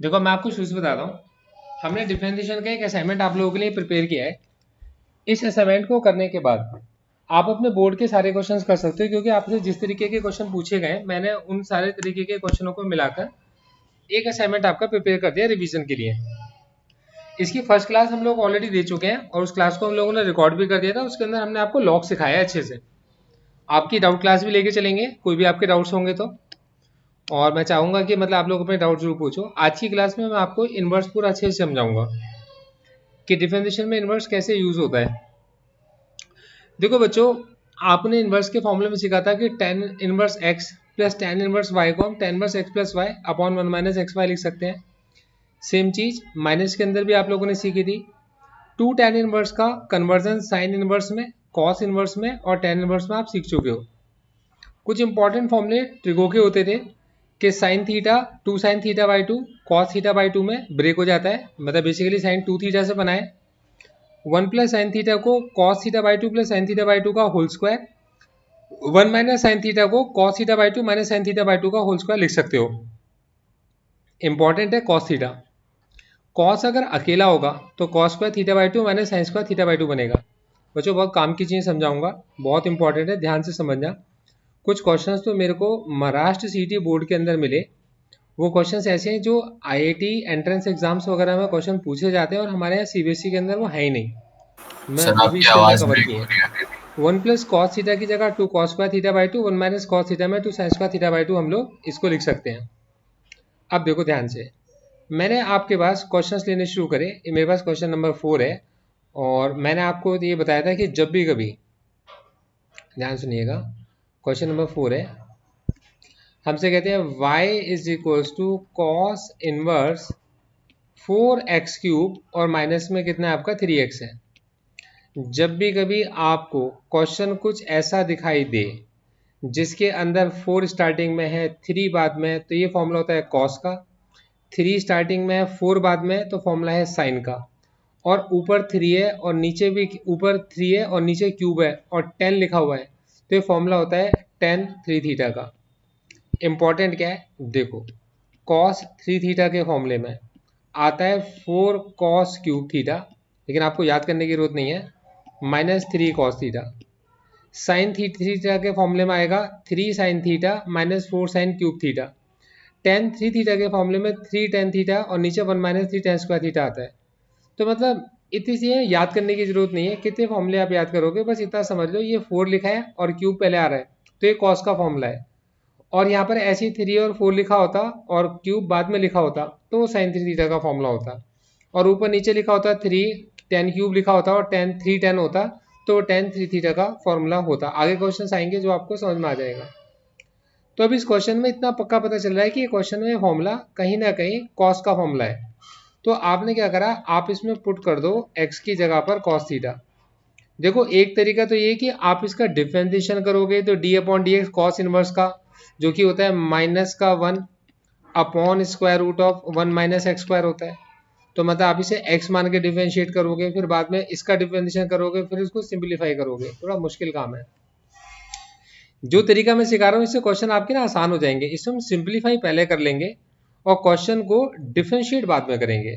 देखो मैं आपको शुरू से बताता हूँ। हमने डिफरेंशिएशन का एक असाइनमेंट आप लोगों के लिए प्रिपेयर किया है। इस असाइनमेंट को करने के बाद आप अपने बोर्ड के सारे क्वेश्चंस कर सकते हो, क्योंकि आपसे जिस तरीके के क्वेश्चन पूछे गए मैंने उन सारे तरीके के क्वेश्चनों को मिलाकर एक असाइनमेंट आपका प्रिपेयर कर दिया रिवीजन के लिए। इसकी फर्स्ट क्लास हम लोग ऑलरेडी दे चुके हैं और उस क्लास को हम लोगों ने रिकॉर्ड भी कर दिया था। उसके अंदर हमने आपको लॉग सिखाया है अच्छे से। आपकी डाउट क्लास भी लेके चलेंगे, कोई भी आपके डाउट्स होंगे तो। और मैं चाहूंगा कि मतलब आप लोग अपने डाउट जरूर पूछो। आज की क्लास में मैं आपको इन्वर्स पूरा अच्छे से समझाऊंगा कि डिफरेंशिएशन में इन्वर्स कैसे यूज होता है। देखो बच्चों, आपने इन्वर्स के फॉर्मूले में सीखा था कि tan inverse x plus tan inverse y को हम tan inverse x plus y upon one minus x y लिख सकते हैं। सेम चीज माइनस के अंदर भी आप लोगों ने सीखी थी। टू टेन इनवर्स का कन्वर्जन साइन इनवर्स में, कॉस इनवर्स में और टेन इनवर्स में आप सीख चुके हो। कुछ इंपॉर्टेंट फॉर्मूले ट्रिगो के होते थे कि sine theta two sign theta by to cos theta by to में ब्रेक हो जाता है, मतलब बेसिकली साइन टू थीटा से बनाए। वन प्लस साइन थीटा को cos theta by two plus sine theta by two का whole square, one minus sine theta को cos theta by two minus sine theta by two का whole square लिख सकते हो। Important है cos theta. Cos अगर अकेला होगा तो cos square theta by two minus sign square theta by to बनेगा। बच्चों बहुत काम की चीज़ समझाऊंगा, बहुत इंपॉर्टेंट है, ध्यान से समझना। कुछ क्वेश्चंस तो मेरे को महाराष्ट्र सीटी बोर्ड के अंदर मिले, वो क्वेश्चंस ऐसे हैं जो आईआईटी एंट्रेंस एग्जाम्स वगैरह में क्वेश्चन पूछे जाते हैं और हमारे यहाँ सीबीएसई के अंदर वो है ही नहीं। मैं सर वो भी आपकी इसके अंदर आवाज कवर ब्रेक किए हो हैं। रही है। वन प्लस कॉस थीटा की जगह two cos square theta by two, one minus cos theta में two sine square theta by two हम लोग इसको लिख सकते हैं। अब देखो ध्यान से, मैंने आपके पास क्वेश्चंस लेने शुरू करे। मेरे पास क्वेश्चन नंबर 4 है और मैंने आपको ये बताया था कि जब भी कभी, ध्यान सुनिएगा, क्वेश्चन नंबर 4 है, हमसे कहते हैं y is equals to cos inverse 4x cube और माइनस में कितना है आपका 3x है। जब भी कभी आपको क्वेश्चन कुछ ऐसा दिखाई दे जिसके अंदर 4 स्टार्टिंग में है 3 बाद में है, तो ये फॉर्मूला होता है कॉस का। 3 स्टार्टिंग में है 4 बाद में है तो फॉर्मूला है साइन का। और ऊपर 3 है और नीचे भी ऊपर 3 है और नीचे क्यूब है और 10 लिखा हुआ है, तो ये फॉर्मूला होता है टेन थ्री थीटा का। इंपॉर्टेंट क्या है देखो, कॉस थ्री थीटा के फॉर्मूले में आता है 4 कॉस क्यूब थीटा, लेकिन आपको याद करने की जरूरत नहीं है, minus 3 cos theta. Sine theta के फॉर्मूले में आएगा 3 sine theta minus 4 sine cube theta. Ten three theta के फॉर्मूले में 3 टेन थीटा और नीचे 1 माइनस 3 टेन स्क्वायर थीटा आता है। तो मतलब इतनी सी है, याद करने की जरूरत नहीं है, कितने फॉर्मूले आप याद करोगे, बस इतना समझ लो ये 4 लिखा है और क्यूब पहले आ रहा है तो ये कॉस का फॉर्मूला है। और यहाँ पर ऐसी 3 और 4 लिखा होता और क्यूब बाद में लिखा होता तो वो साइन थ्री थीटा का फॉर्मूला होता। और ऊपर नीचे लिखा होता 3 टेन क्यूब लिखा होता और 10 3 10 होता तो टेन थ्री थीटा का फॉर्मूला होता। आगे क्वेश्चन आएंगे जो आपको समझ में आ जाएगा। तो अब इस क्वेश्चन में इतना पक्का पता चल रहा है कि ये क्वेश्चन में फॉर्मूला कहीं ना कहीं कॉस का फॉर्मूला है। तो आपने क्या करा, आप इसमें पुट कर दो x की जगह पर cos थीटा। देखो एक तरीका तो ये कि आप इसका डिफरेंशिएशन करोगे तो d upon d x cos inverse का, जो कि होता है माइनस का 1 upon square root of 1 minus x square होता है। तो मतलब आप इसे x मान के डिफरेंशिएट करोगे, फिर बाद में इसका डिफरेंशिएशन करोगे, फिर इसको सिंप्लीफाई करोगे, थोड़ा मुश्किल काम है। जो तरीका मैं सिखा रहा हूँ इससे क्वेश्चन आपके ना आसान हो जाएंगे। इसमें हम सिंप्लीफाई पहले कर लेंगे और क्वेश्चन को डिफरेंशिएट बाद में करेंगे।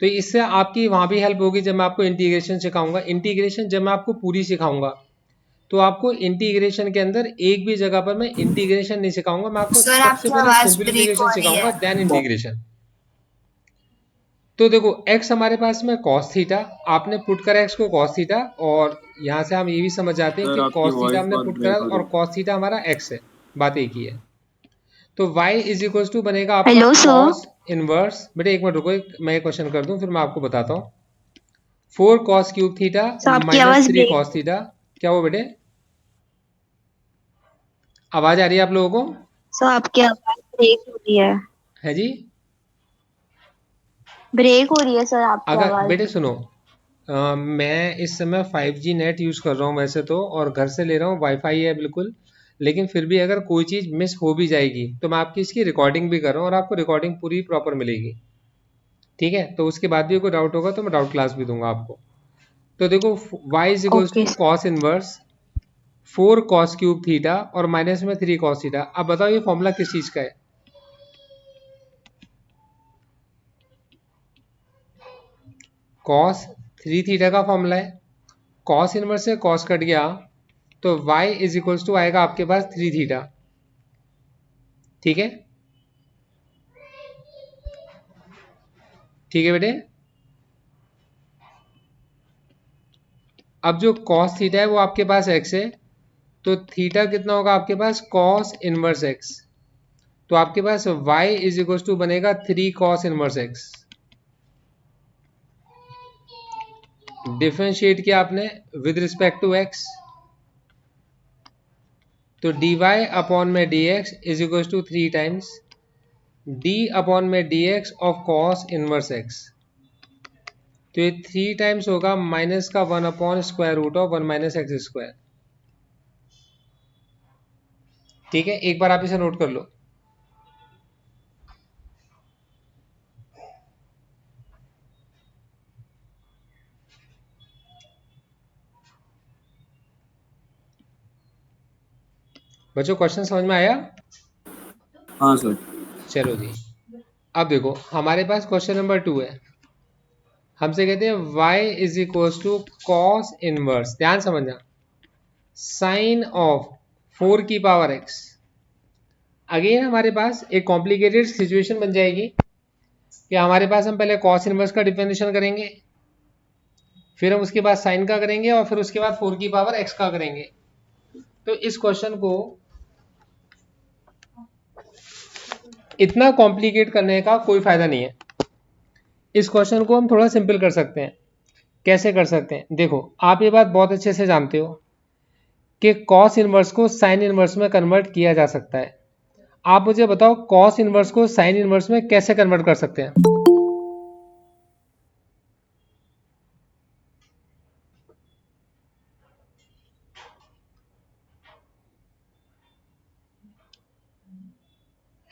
तो इससे आपकी वहाँ भी हेल्प होगी जब मैं आपको इंटीग्रेशन सिखाऊंगा। इंटीग्रेशन जब मैं आपको पूरी सिखाऊंगा तो आपको इंटीग्रेशन के अंदर एक भी जगह पर मैं इंटीग्रेशन नहीं सिखाऊंगा, मैं आपको सर सबसे आपकी पहले आवाज ब्रेक सिंप्लीफिकेशन हो रही सिखाऊंगा है। Then integration. तो देखो x हमारे पास में cos थीटा, आपने पुट करा x को cos थीटा, और यहाँ से हम ये भी समझ जाते हैं सर कि आपकी cos थीटा वॉइस हमने बहुत पुट करा ब्रेक हो रही और cos थीटा हमारा x है, बात एक ही है। तो y इज इक्वल टू बनेगा आपका हेलो सर। cos इनवर्स, बेटे एक मिनट रुको, मैं क्वेश्चन कर दूं फिर मैं आपको बताता हूँ। 4 cos क्यूब थीटा सर आपकी माइनस आवाज 3 ब्रेक। cos theta. क्या वो बेटे, आवाज आ रही है आप लोगों को? सर आपकी आवाज ब्रेक हो रही है। है जी। ब्रेक हो रही है सर आपकी अगर आवाज। बेटे सुनो, मैं इस समय 5G नेट यूज़ कर रहा हूँ वैसे तो, और घर से ले रहा हूँ, वाईफाई है बिल्कुल। लेकिन फिर भी अगर कोई चीज़ मिस हो भी जाएगी तो मैं आपकी इसकी रिकॉर्डिंग भी कर रहा हूँ और आपको रिकॉर्डिंग पूरी प्रॉपर मिलेगी। ठीक है, तो उसके बाद भी कोई डाउट होगा तो मैं डाउट क्लास भी दूंगा आपको। तो देखो y is equals okay to cos inverse 4 cos cube theta और माइनस में 3 कॉस थीटा। अब बताओ ये फॉर्मूला किस चीज़ का है? कॉस 3 थीटा का फॉर्मूला है, कॉस इनवर्स से कॉस कट गया तो y इज इक्वल्स टू आएगा आपके पास 3 थीटा। ठीक है, ठीक है बेटे। अब जो कॉस थीटा है वो आपके पास x है, तो थीटा कितना होगा आपके पास कॉस इनवर्स x, तो आपके पास y इज इक्वल टू बनेगा 3 कॉस इनवर्स x। डिफरेंशिएट किया आपने विद रिस्पेक्ट टू x, तो dy अपॉन में dx is equal to 3 times d upon में dx of cos inverse x, तो ये 3 टाइम्स होगा माइनस का 1 upon square root of 1 minus x square. ठीक है, एक बार आप इसे नोट कर लो। बच्चों क्वेश्चन समझ में आया? हाँ सर। चलो जी, अब देखो हमारे पास क्वेश्चन नंबर 2 है, हमसे कहते हैं y is equal to cos inverse, ध्यान समझना, साइन ऑफ 4 की पावर x। अगेन हमारे पास एक कॉम्प्लिकेटेड सिचुएशन बन जाएगी कि हमारे पास हम पहले कॉस इनवर्स का डिफरेंशिएशन करेंगे, फिर हम उसके बाद साइन का करेंगे और फिर उसके बाद 4 की पावर x का करेंगे। तो इस क्वेश्चन को इतना कॉम्प्लिकेट करने का कोई फायदा नहीं है। इस क्वेश्चन को हम थोड़ा सिंपल कर सकते हैं। कैसे कर सकते हैं? देखो आप ये बात बहुत अच्छे से जानते हो कि कॉस इनवर्स को साइन इनवर्स में कन्वर्ट किया जा सकता है। आप मुझे बताओ कॉस इनवर्स को साइन इनवर्स में कैसे कन्वर्ट कर सकते हैं?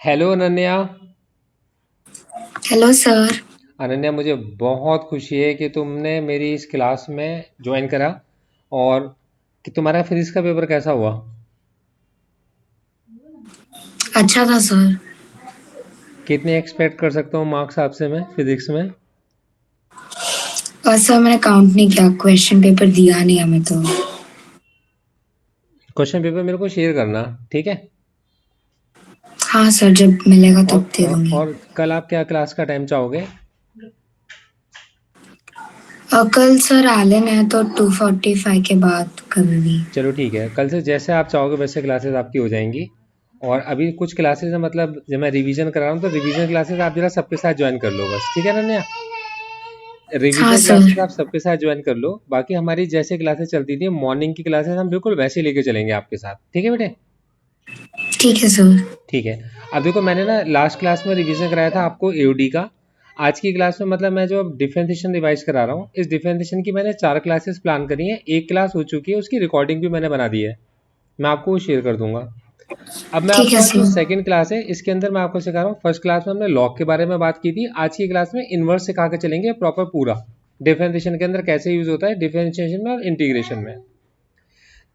Hello Ananya. Hello sir. Ananya, मुझे बहुत खुशी है कि तुमने मेरी इस क्लास में ज्वाइन करा और कि तुम्हारा फिजिक्स का पेपर कैसा हुआ? अच्छा था सर। कितने एक्सपेक्ट कर सकता हूँ मार्क्स आपसे मैं फिजिक्स में? और सर मैंने काउंट नहीं किया, क्वेश्चन पेपर दिया नहीं हमें तो। क्वेश्चन पेपर मेरे को शेयर करना, ठीक है? हाँ सर, जब मिलेगा तब दे दूंगी। और कल आप क्या क्लास का टाइम चाहोगे? और कल सर आलन है तो 2:45 के बाद करूंगी। चलो ठीक है, कल से जैसे आप चाहोगे वैसे क्लासेस आपकी हो जाएंगी। और अभी कुछ क्लासेस है, मतलब जब मैं रिवीजन करा रहा हूँ तो रिवीजन क्लासेस आप जरा सबके साथ ज्वाइन कर लो बस, ठीक है अनन्या? हाँ रिवीजन क्लासेस सर। आप सबके साथ ज्वाइन कर लो, बाकी हमारी जैसे क्लासेस चलती थी मॉर्निंग की क्लासेस हम बिल्कुल वैसे लेके चलेंगे आपके साथ, ठीक है बेटे? ठीक है सर। ठीक है। अब देखो मैंने ना लास्ट क्लास में रिवीजन कराया था आपको एओडी का। आज की क्लास में मतलब मैं जो अब डिफरेंशिएशन रिवाइज करा रहा हूँ, इस डिफरेंशिएशन की मैंने 4 क्लासेस प्लान करी हैं। एक क्लास हो चुकी है, उसकी रिकॉर्डिंग भी मैंने बना दी है, मैं आपको वो शेयर कर दूंगा। अब मैं ठीक आपको है आज जो सर। सेकंड क्लास है इसके अंदर मैं आपको सिखा रहा हूँ। फर्स्ट क्लास में हमने लॉग के बारे में बात की थी, आज की क्लास में इनवर्स सिखा के चलेंगे प्रॉपर पूरा, डिफरेंशिएशन के अंदर कैसे यूज होता है डिफरेंशिएशन में और इंटीग्रेशन में।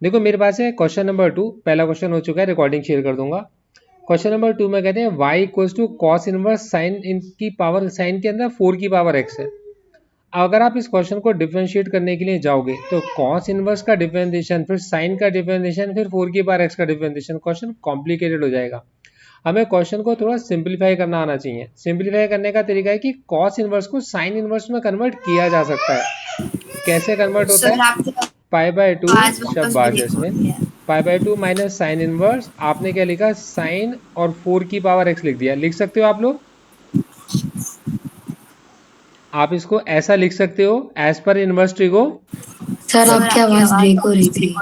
देखो मेरे पास है क्वेश्चन नंबर 2, पहला क्वेश्चन हो चुका है, रिकॉर्डिंग शेयर कर दूंगा। क्वेश्चन नंबर 2 में कहते हैं y equals to cos inverse sine इन की पावर, साइन के अंदर 4 की पावर x है। अगर आप इस क्वेश्चन को डिफरेंशिएट करने के लिए जाओगे तो कॉस इनवर्स का डिफरेंशिएशन, फिर साइन का डिफरेंशिएशन, फिर 4 की पावर x का डिफरेंशिएशन, क्वेश्चन कॉम्प्लिकेटेड हो जाएगा। हमें क्वेश्चन को थोड़ा सिंप्लीफाई करना आना चाहिए। सिंप्लीफाई करने का तरीका है कि कॉस इनवर्स को साइन इनवर्स में कन्वर्ट किया जा सकता है। कैसे कन्वर्ट होता सर है? आपकी पाई बाय टू, आवाज वापस शब्बाश ब्रेक हो जैस्मिन। रही है। Pi by two minus sine inverse, आपने क्या लिखा? साइन और 4 की पावर x लिख दिया। लिख सकते हो आप लोग? आप इसको ऐसा लिख सकते हो as per inverse trigo. Sir आपकी आवाज ब्रेक हो रही थी।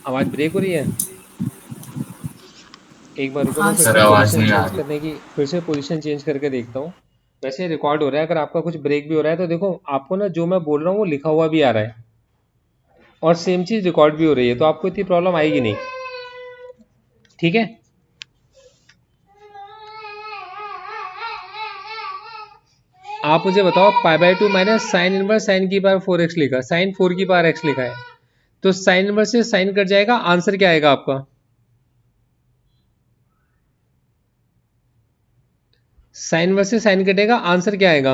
आवाज ब्रेक हो रही है? एक बार रुको, मैं हाँ फिर सर से सर। आवाज पोजीशन नहीं आ चेंज रही। करने की, फिर से पोजीशन चेंज करके देखता हूँ। वैसे रिकॉर्ड हो रहा है, अगर आपका कुछ ब्रेक भी हो रहा है तो देखो आपको ना जो मैं बोल रहा हूँ वो लिखा हुआ भी आ रहा है और सेम चीज रिकॉर्ड भी हो रही है, तो आपको इतनी प्रॉब्लम आएगी नहीं, ठीक है? आप मुझे बताओ पाई by two minus sine inverse sign की पावर 4x लिखा, साइन 4 की पावर x लिखा है, तो साइन इनवर्स से साइन कट जाएगा, आंसर क्या आएगा आपका? साइन इनवर्स से साइन कटेगा, आंसर क्या आएगा?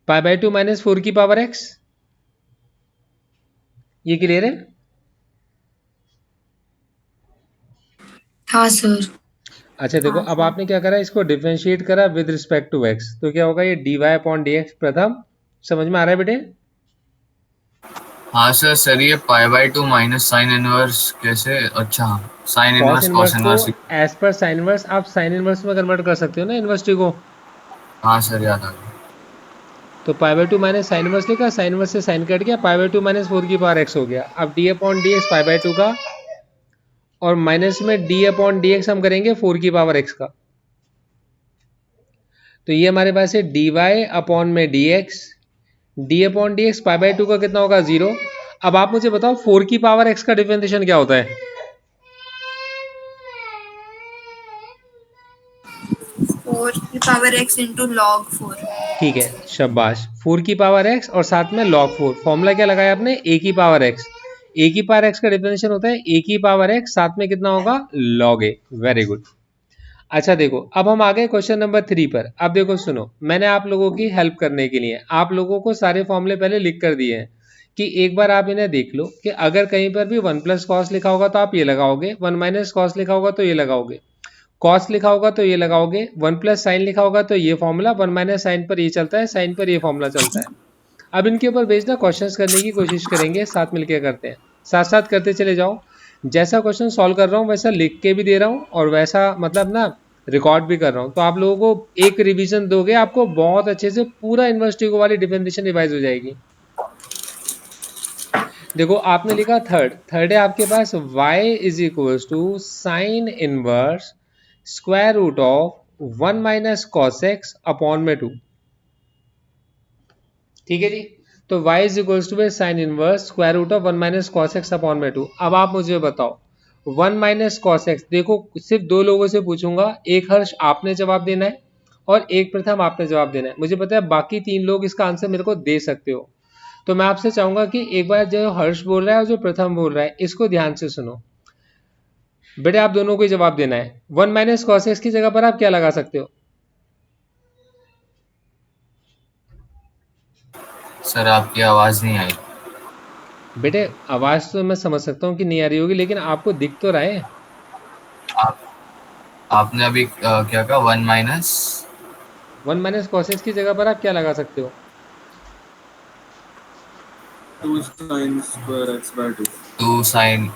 π/2 माइनस 4 की पावर x, ये क्लियर है? हाँ सर। अच्छा देखो, अब आपने क्या करा, इसको डिफरेंशिएट करा विद रिस्पेक्ट टू x, तो क्या होगा, ये dy/dx प्रथम। समझ में आ रहा है बेटे? हाँ सर। सर ये π/2 माइनस साइन इनवर्स कैसे? अच्छा, sine cos inverse cos inverse को इनवर्स। एज पर साइन इनवर्स आप साइन इनवर्स में कन्वर्ट कर सकते हो ना इनवर्सिटी को। हाँ सर, याद आ गया। तो π/2 माइनस साइन इनवर्स लिखा, साइन इनवर्स से साइन कट गया, π/2 माइनस 4 की पावर x हो गया। अब d/dx π/2 का, और माइनस में d/dx हम करेंगे 4 की पावर x का। तो ये हमारे पास है dy/dx, d/dx π/2 का कितना होगा, 0। अब आप मुझे बताओ 4 की पावर x का डिफरेंशिएशन क्या होता है? 4 की पावर x इंटू लॉग 4। ठीक है, शाबाश। 4 की पावर x और साथ में log 4। फॉर्मूला क्या लगाया आपने, a की पावर x। a की पावर x का डिफरेंशिएशन होता है a की पावर x, साथ में कितना होगा, log a। Very good. अच्छा देखो, अब हम आ गए क्वेश्चन नंबर 3 पर। अब देखो सुनो, मैंने आप लोगों की हेल्प करने के लिए आप लोगों को सारे फॉर्मूले पहले लिख कर दिए हैं कि एक बार आप इन्हें देख लो कि अगर कहीं पर भी 1 प्लस कॉस लिखा होगा तो आप ये लगाओगे, 1 माइनस कॉस लिखा होगा तो ये लगाओगे, कॉस लिखा होगा तो ये लगाओगे, 1 प्लस साइन लिखा होगा तो ये फॉर्मूला, 1 माइनस साइन पर ये चलता है, साइन पर ये फॉर्मूला चलता है। अब इनके ऊपर बेस्ड क्वेश्चंस करने की कोशिश करेंगे, साथ मिलकर करते हैं, साथ साथ करते चले जाओ। जैसा क्वेश्चन सॉल्व कर रहा हूँ वैसा लिख के भी दे रहा हूँ, और वैसा मतलब ना रिकॉर्ड भी कर रहा हूँ, तो आप लोगों को एक रिवीजन दोगे, आपको बहुत अच्छे से पूरा इन्वर्सिटी वाली डिफरेंशिएशन रिवाइज हो जाएगी। देखो आपने लिखा थर्ड है आपके पास y is equals to sine inverse square root of 1 minus cos x upon में 2। ठीक है जी, तो y is equals to sine inverse square root of 1 minus cos x upon में 2। अब आप मुझे बताओ 1 माइनस कॉस एक्स, देखो सिर्फ दो लोगों से पूछूंगा, एक हर्ष आपने जवाब देना है और एक प्रथम आपने जवाब देना है। मुझे पता है बाकी 3 लोग इसका आंसर मेरे को दे सकते हो, तो मैं आपसे चाहूंगा कि एक बार जो हर्ष बोल रहा है और जो प्रथम बोल रहा है इसको ध्यान से सुनो। बेटे आप दोनों को ही जवाब देना है। 1 माइनस कॉस एक्स की जगह पर आप क्या लगा सकते हो? सर आपकी आवाज नहीं आई। बेटे आवाज तो मैं समझ सकता हूँ कि नहीं आ रही होगी, लेकिन आपको दिख तो रहा है। आप आपने अभी क्या कहा? 1 माइनस 1 माइनस कॉस एक्स की जगह पर आप क्या लगा सकते हो? 2 sine square x by 2। 2 sine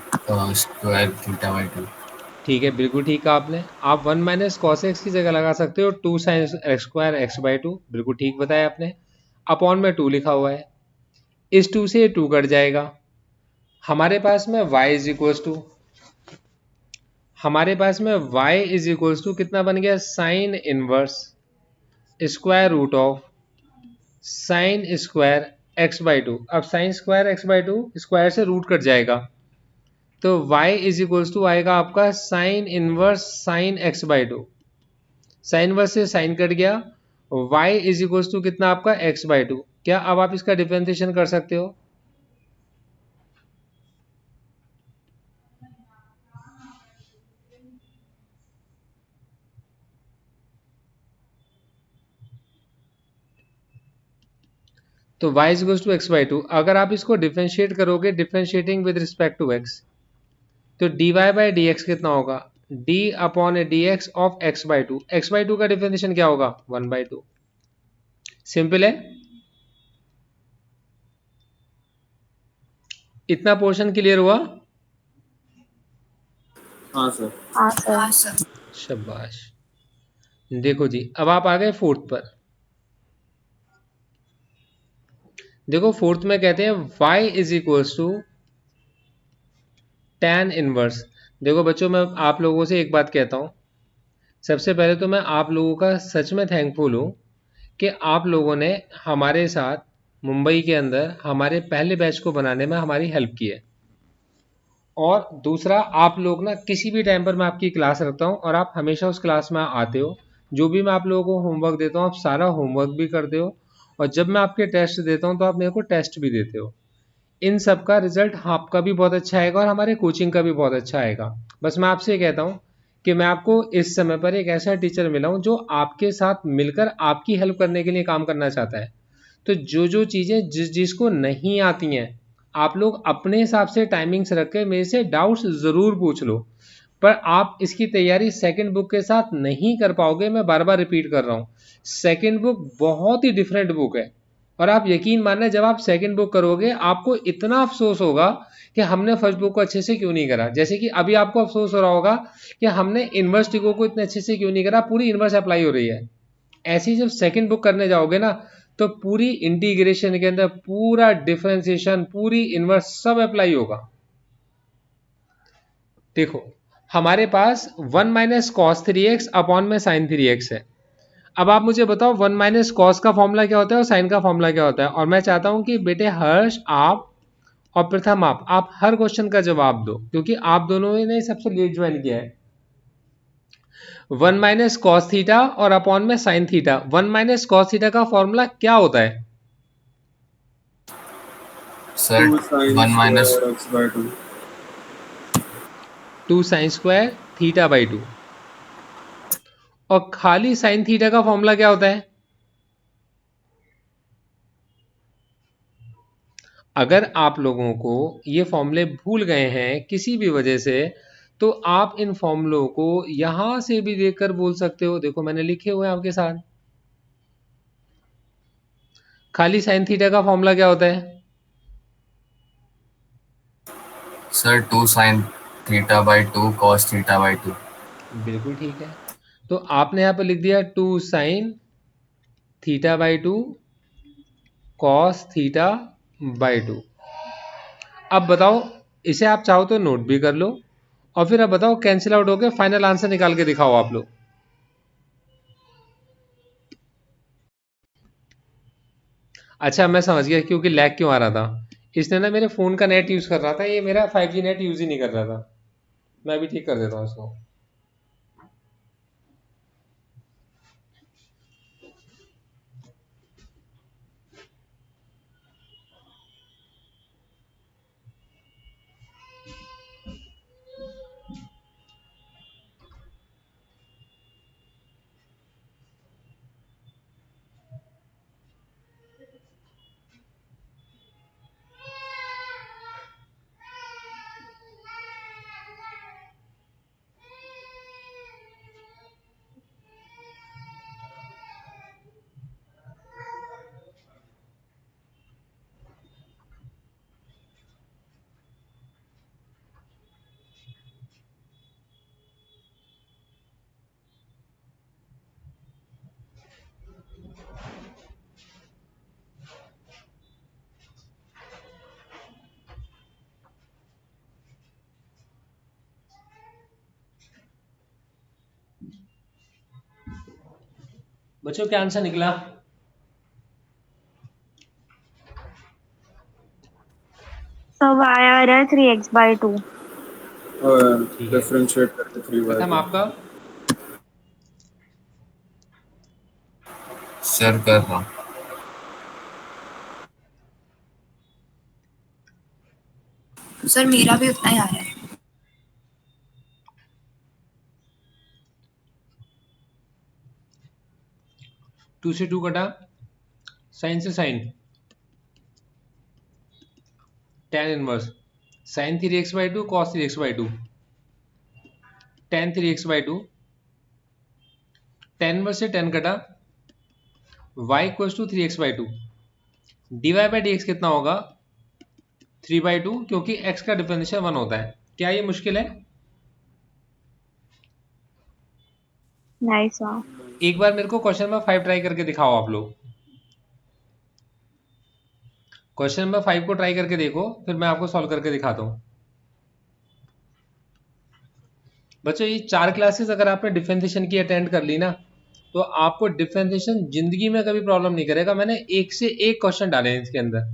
square theta by 2। ठीक है, बिल्कुल ठीक कहा आपने। आप 1 माइनस कॉस एक्स की जगह लगा सकते हो 2 sine x square x by 2, बिल्कुल ठीक बताया आपने। अपॉन में 2 लिखा हुआ है, इस 2 से 2 कट जाएगा। हमारे पास में y इज इक्वल्स टू, हमारे पास में y इज इक्वल्स टू कितना बन गया, sine inverse square root of sine square x by 2। अब sine square x by 2 square से रूट कट जाएगा, तो y इज इक्वल्स टू आएगा आपका sine inverse sine x by 2। Sine inverse से साइन कट गया, y इज इक्वल्स टू कितना आपका x बाई 2। क्या अब आप इसका डिफरेंशिएशन कर सकते हो? तो y is equals to x by 2, अगर आप इसको डिफरेंशिएट करोगे differentiating with respect to x, तो dy बाई डी एक्स कितना होगा, d upon a d x of x by 2। X by 2 का डिफरेंशिएशन क्या होगा, 1 बाई 2। सिंपल है, इतना पोर्शन क्लियर हुआ? हाँ सर। हाँ सर। शाबाश। देखो जी, अब आप आ गए फोर्थ पर। देखो फोर्थ में कहते हैं y is equals to tan inverse. देखो बच्चों मैं आप लोगों से एक बात कहता हूँ, सबसे पहले तो मैं आप लोगों का सच में थैंकफुल हूँ कि आप लोगों ने हमारे साथ मुंबई के अंदर हमारे पहले बैच को बनाने में हमारी हेल्प की है। और दूसरा, आप लोग ना किसी भी टाइम पर मैं आपकी क्लास रखता हूँ और आप हमेशा उस क्लास में आते हो, जो भी मैं आप लोगों को होमवर्क देता हूँ आप सारा होमवर्क भी करते हो, और जब मैं आपके टेस्ट देता हूँ तो आप मेरे को टेस्ट भी देते हो। इन सब का रिजल्ट आपका भी बहुत अच्छा आएगा और हमारे कोचिंग का भी बहुत अच्छा आएगा। बस मैं आपसे कहता हूँ कि मैं आपको इस समय पर एक ऐसा टीचर मिला हूँ जो आपके साथ मिलकर आपकी हेल्प करने के लिए काम करना चाहता है। तो जो जो चीज़ें जिसको नहीं आती हैं आप लोग अपने हिसाब से टाइमिंग्स रख के मेरे से डाउट्स ज़रूर पूछ लो, पर आप इसकी तैयारी सेकंड बुक के साथ नहीं कर पाओगे। मैं बार बार रिपीट कर रहा हूँ, सेकंड बुक बहुत ही डिफरेंट बुक है, और आप यकीन मानना जब आप सेकंड बुक करोगे आपको इतना अफसोस होगा कि हमने फर्स्ट बुक को अच्छे से क्यों नहीं करा। जैसे कि अभी आपको अफसोस हो रहा होगा कि हमने इन्वर्स टिको को इतने अच्छे से क्यों नहीं करा, पूरी इन्वर्स अप्लाई हो रही है। ऐसी जब सेकंड बुक करने जाओगे ना तो पूरी इंटीग्रेशन के अंदर पूरा डिफरेंशिएशन, पूरी इन्वर्स सब अप्लाई होगा। देखो हमारे पास 1 माइनस कॉस 3x अपॉन में साइन 3x है। अब आप मुझे बताओ 1 माइनस कॉस का फॉर्मूला क्या होता है और साइन का फॉर्मूला क्या होता है। और मैं चाहता हूं कि बेटे हर्ष आप और प्रथम आप हर क्वेश्चन का जवाब दो, क्योंकि आप दोनों ने सबसे लेट ज्वाइन किया है। 1 माइनस कॉस थीटा और अपॉन में sine theta, 1 minus cos theta का फॉर्मूला क्या होता है sir 1 minus 2 sine square theta by 2। और खाली साइन थीटा का फॉर्मूला क्या होता है? अगर आप लोगों को ये फॉर्मूले भूल गए हैं किसी भी वजह से, तो आप इन फॉर्मूलों को यहां से भी देखकर बोल सकते हो। देखो मैंने लिखे हुए हैं आपके साथ। खाली साइन थीटा का फॉर्मूला क्या होता है? Sir 2 sign theta by 2 cos theta by 2। बिल्कुल ठीक है। तो आपने यहां पर लिख दिया 2 sign theta by 2 cos theta by 2। अब बताओ, इसे आप चाहो तो नोट भी कर लो, और फिर अब बताओ कैंसिल आउट होकर फाइनल आंसर निकाल के दिखाओ आप लोग। अच्छा मैं समझ गया क्योंकि लैग क्यों आ रहा था। इसने ना मेरे फ़ोन का नेट यूज़ कर रहा था, ये मेरा 5G नेट यूज़ ही नहीं कर रहा था। मैं भी ठीक कर देता हूँ इसको। बच्चों क्या आंसर निकला? So y आ रहा है 3x/2। ठीक है, डिफरेंशिएट करके 3/2। प्रथम आपका? सर कर रहा हूँ। सर मेरा भी उतना ही आ रहा है। 2 से 2 कटा, साइन से sine, tan inverse sine 3x/2 cos 3x/2, tan 3x/2, tan inverse से tan कटा, y equals to 3x/2, dy by d x कितना होगा? 3/2, क्योंकि x का डिफरेंशियल 1 होता है। क्या ये मुश्किल है? नाइस वाह। एक बार मेरे को क्वेश्चन नंबर 5 ट्राई करके दिखाओ आप लोग। क्वेश्चन नंबर 5 को ट्राई करके देखो, फिर मैं आपको सॉल्व करके दिखाता हूँ। बच्चों ये 4 क्लासेस अगर आपने डिफरेंशिएशन की अटेंड कर ली ना, तो आपको डिफरेंशिएशन जिंदगी में कभी प्रॉब्लम नहीं करेगा। मैंने एक से एक क्वेश्चन डाले हैं इसके अंदर।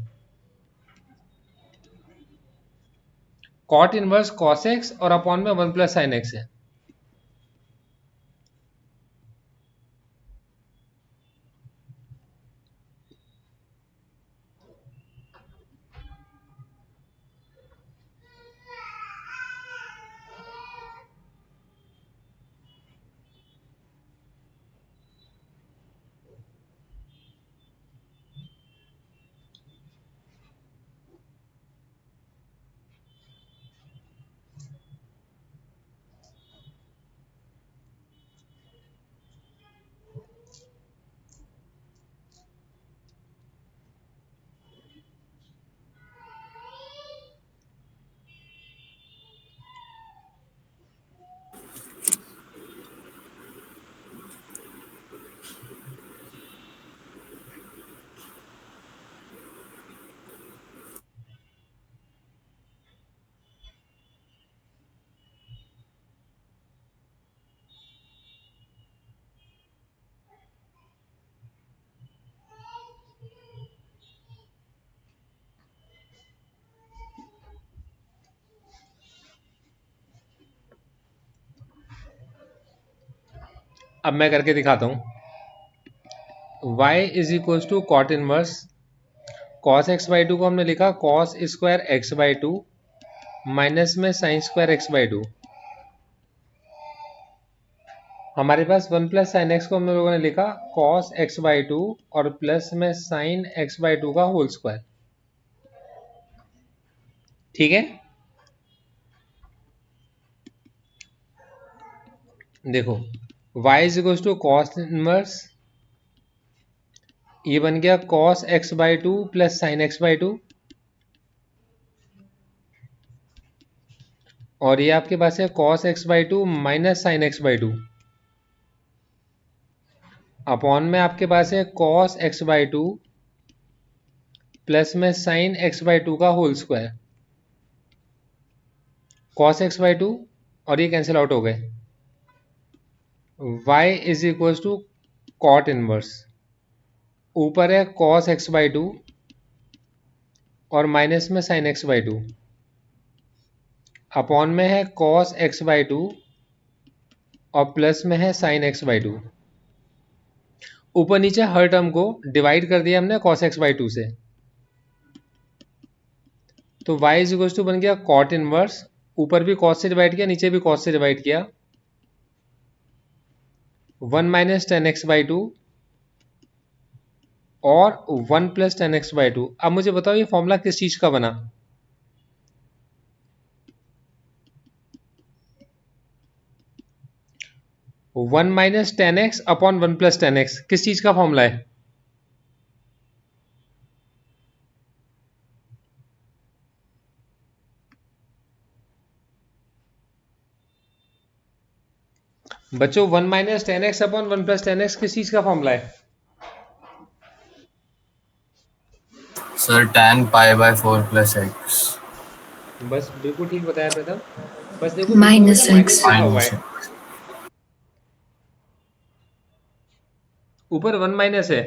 कॉट इनवर्स कॉस एक्स और अपॉन में 1 प्लस साइन एक्स है। अब मैं करके दिखाता हूँ। y is equal to cot inverse cos x by two को हमने लिखा cos square x by two minus में sine square x by two. हमारे पास 1 प्लस साइन एक्स को हम लोगों ने लिखा कॉस एक्स बाई टू और प्लस में साइन एक्स बाई टू का होल स्क्वायर। ठीक है, देखो y is equal to cos inverse, ये बन गया cos x by two plus sine x by two, और ये आपके पास है cos x by two minus sine x by two upon में आपके पास है cos x by two plus में साइन एक्स बाई टू का whole square. Cos x by two और ये कैंसिल आउट हो गए। y is equal to cot inverse, ऊपर है कॉस एक्स बाई टू और माइनस में sine x by two upon में है कॉस एक्स बाई टू और प्लस में है साइन एक्स बाई टू। ऊपर नीचे हर टर्म को डिवाइड कर दिया हमने कॉस एक्स बाई टू से, तो y इज इक्वल टू बन गया कॉट इनवर्स, ऊपर भी कॉस से डिवाइड किया नीचे भी कॉस से डिवाइड किया, 1 minus ten x by two और 1 plus ten x by to. अब मुझे बताओ ये फॉर्मूला किस चीज का बना? One minus ten x upon 1 plus ten x किस चीज का फॉर्मूला है? बच्चों 1 minus ten x upon 1 plus ten x किस चीज का फॉर्मूला है? Sir tan pi by 4 plus x. बस बिल्कुल ठीक बताया प्रथम। बस देखो माइनस एक्स। लिखा हुआ है, ऊपर 1 माइनस है,